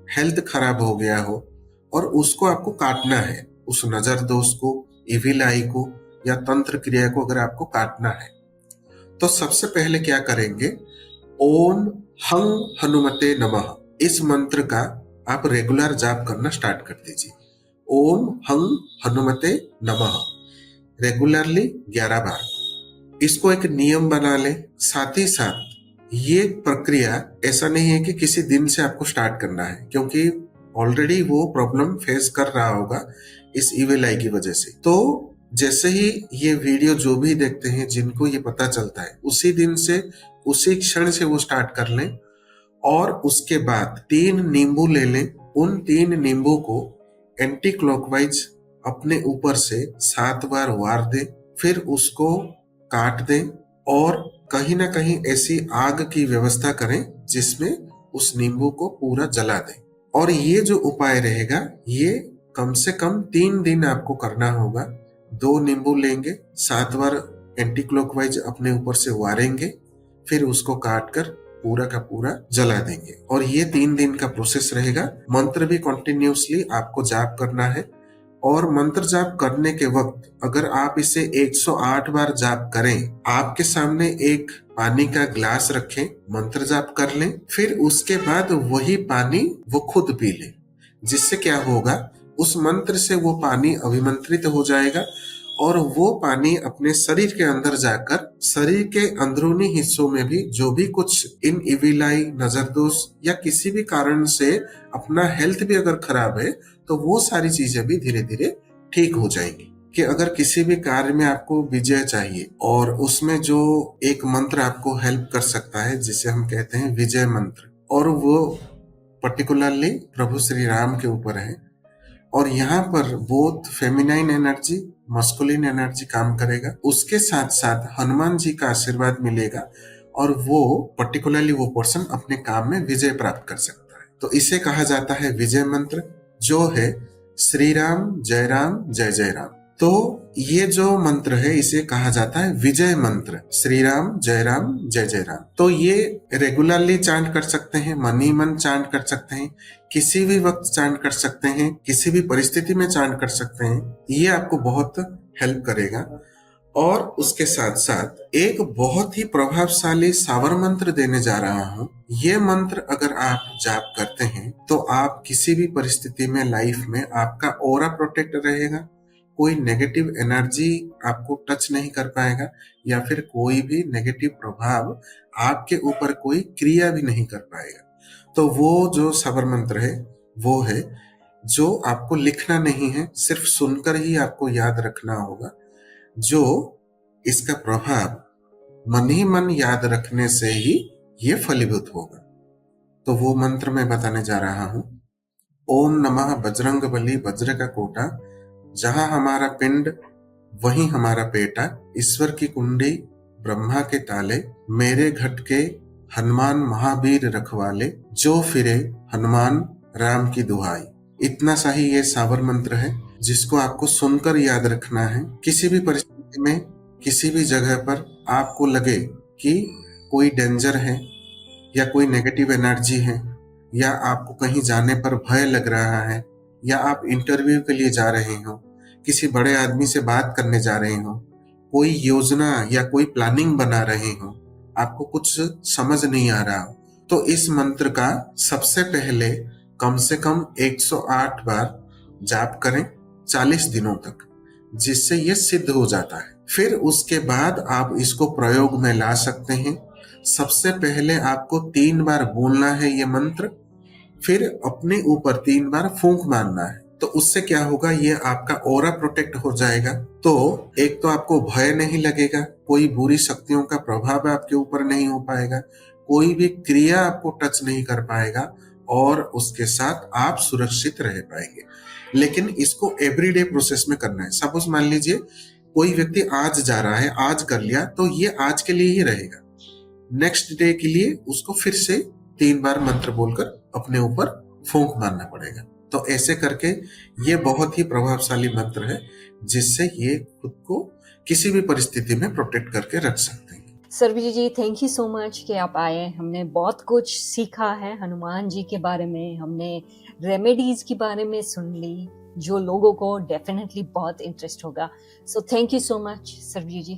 हेल्थ खराब हो गया हो, और उसको आपको काटना है, उस नजर दोष को, इविल आई को, या तंत्र क्रिया को अगर आपको काटना है, तो सबसे पहले क्या करेंगे, ओम हंग हनुमते नमः इस मंत्र का आप रेगुलर जाप करना स्टार्ट कर दीजिए। ओम हंग हनुमते नमः रेगुलरली 11 बार, इसको एक नियम बना ले। साथ ही साथ ये प्रक्रिया ऐसा नहीं है कि किसी दिन से आपको स्टार्ट करना है, क्योंकि ऑलरेडी वो प्रॉब्लम फेस कर रहा होगा इस इविल आई की वजह से। तो जैसे ही ये वीडियो जो भी देखते हैं, जिनको ये पता चलता है, उसी दिन से, उसी क्षण से वो स्टार्ट कर लें, और उसके बाद 3 नींबू ले लें। उन 3 नींबू को एंटी क्लॉकवाइज अपने ऊपर से 7 बार वार दें, फिर उसको काट दें, और कहीं ना कहीं ऐसी आग की व्यवस्था करें जिसमें उस नींबू को पूरा जला दें। और ये जो उपाय रहेगा ये कम से कम 3 दिन आपको करना होगा। 2 नींबू लेंगे, 7 बार एंटी क्लॉकवाइज अपने ऊपर से वारेंगे, फिर उसको काट कर पूरा का पूरा जला देंगे, और ये 3 दिन का प्रोसेस रहेगा। मंत्र भी कंटिन्यूसली आपको जाप करना है, और मंत्र जाप करने के वक्त अगर आप इसे 108 बार जाप करें, आपके सामने एक पानी का ग्लास रखें, मंत्र जाप कर लें, फिर उसके बाद वही पानी वो खुद पी लें, जिससे क्या होगा, उस मंत्र से वो पानी अभिमंत्रित हो जाएगा, और वो पानी अपने शरीर के अंदर जाकर शरीर के अंदरूनी हिस्सों में भी जो भी कुछ इन इविलाई, नजरदोष या किसी भी कारण से अपना हेल्थ भी अगर खराब है, तो वो सारी चीजें भी धीरे धीरे ठीक हो जाएंगी। कि अगर किसी भी कार्य में आपको विजय चाहिए, और उसमें जो एक मंत्र आपको हेल्प कर सकता है जिसे हम कहते हैं विजय मंत्र, और वो पर्टिकुलरली प्रभु श्री राम के ऊपर है, और यहाँ पर both feminine energy, masculine energy काम करेगा, उसके साथ साथ हनुमान जी का आशीर्वाद मिलेगा, और वो पर्टिकुलरली वो पर्सन अपने काम में विजय प्राप्त कर सकता है। तो इसे कहा जाता है विजय मंत्र, जो है श्री राम जय राम। तो ये जो मंत्र है इसे कहा जाता है विजय मंत्र, श्री राम जय राम। तो ये रेगुलरली चांट कर सकते हैं, मन ही मन चांट कर सकते हैं, किसी भी वक्त चांट कर सकते हैं, किसी भी परिस्थिति में चांट कर सकते हैं। ये आपको बहुत हेल्प करेगा। और उसके साथ साथ एक बहुत ही प्रभावशाली सावर मंत्र देने जा रहा हूं। ये मंत्र अगर आप जाप करते हैं तो आप किसी भी परिस्थिति में लाइफ में आपका ऑरा प्रोटेक्ट रहेगा, कोई नेगेटिव एनर्जी आपको टच नहीं कर पाएगा, या फिर कोई भी नेगेटिव प्रभाव आपके ऊपर कोई क्रिया भी नहीं कर पाएगा। तो वो जो सावर मंत्र है वो है जो आपको लिखना नहीं है, सिर्फ सुनकर ही आपको याद रखना होगा, जो इसका प्रभाव मन ही मन याद रखने से ही ये फलीभूत होगा। तो वो मंत्र मैं बताने जा रहा हूं। ओम नमः बजरंग बली वज्र का कोटा, जहां हमारा पिंड वहीं हमारा पेटा, ईश्वर की कुंडी ब्रह्मा के ताले, मेरे घट के हनुमान महावीर रखवाले, जो फिरे हनुमान राम की दुहाई। इतना सा ही ये सावर मंत्र है जिसको आपको सुनकर याद रखना है। किसी भी परिस्थिति में, किसी भी जगह पर आपको लगे कि कोई डेंजर है या कोई नेगेटिव एनर्जी है, या आपको कहीं जाने पर भय लग रहा है, या आप इंटरव्यू के लिए जा रहे हो, किसी बड़े आदमी से बात करने जा रहे हो, कोई योजना या कोई प्लानिंग बना रहे हो, आपको कुछ समझ नहीं आ रहा हो, तो इस मंत्र का सबसे पहले कम से कम 108 बार जाप करें 40 दिनों तक, जिससे ये सिद्ध हो जाता है। फिर उसके बाद आप इसको प्रयोग में ला सकते हैं। सबसे पहले आपको 3 बार बोलना है ये मंत्र, फिर अपने ऊपर 3 बार फूंक मारना है। तो उससे क्या होगा, ये आपका ऑरा प्रोटेक्ट हो जाएगा। तो एक तो आपको भय नहीं लगेगा, कोई बुरी शक्तियों का प्रभाव आपके ऊपर नहीं हो पाएगा, कोई भी क्रिया आपको टच नहीं कर पाएगा, और उसके साथ आप सुरक्षित रह पाएंगे। लेकिन इसको एवरीडे प्रोसेस में करना है। सपोज मान लीजिए कोई व्यक्ति आज जा रहा है, आज कर लिया, तो ये आज के लिए ही रहेगा। नेक्स्ट डे के लिए उसको फिर से 3 बार मंत्र बोलकर अपने ऊपर फूंक मारना पड़ेगा। तो ऐसे करके ये बहुत ही प्रभावशाली मंत्र है, जिससे ये खुद को किसी भी परिस्थिति में प्रोटेक्ट करके रख सकते हैं। सरबीर ji, thank you so much कि आप आए। हमने बहुत कुछ सीखा है हनुमान जी के बारे में, हमने रेमेडीज के बारे में सुन ली, जो लोगों को डेफिनेटली बहुत इंटरेस्ट होगा। So thank you so much Sarbir ji.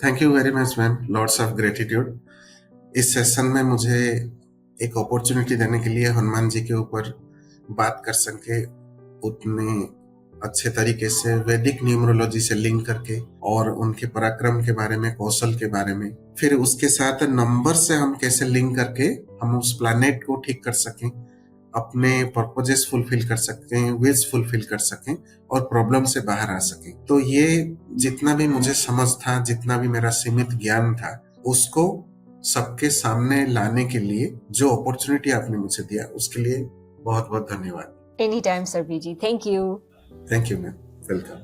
Thank you very much ma'am, lots of gratitude. इस सेशन में मुझे एक अपॉर्चुनिटी देने के लिए हनुमान जी के ऊपर बात कर सके, उतने अच्छे तरीके से वैदिक न्यूमरोलॉजी से लिंक करके, और उनके पराक्रम के बारे में, कौशल के बारे में, फिर उसके साथ नंबर से हम कैसे लिंक करके हम उस प्लैनेट को ठीक कर सकें, अपने पर्पजेस फुलफिल कर सकते हैं, विश फुलफिल कर सकें, और प्रॉब्लम से बाहर आ सकें। तो ये जितना भी मुझे समझ था, जितना भी मेरा सीमित ज्ञान था, उसको सबके सामने लाने के लिए जो अपॉर्चुनिटी आपने मुझे दिया, उसके लिए बहुत बहुत धन्यवाद। Any time Sarbir ji, thank you. Thank you ma'am, welcome.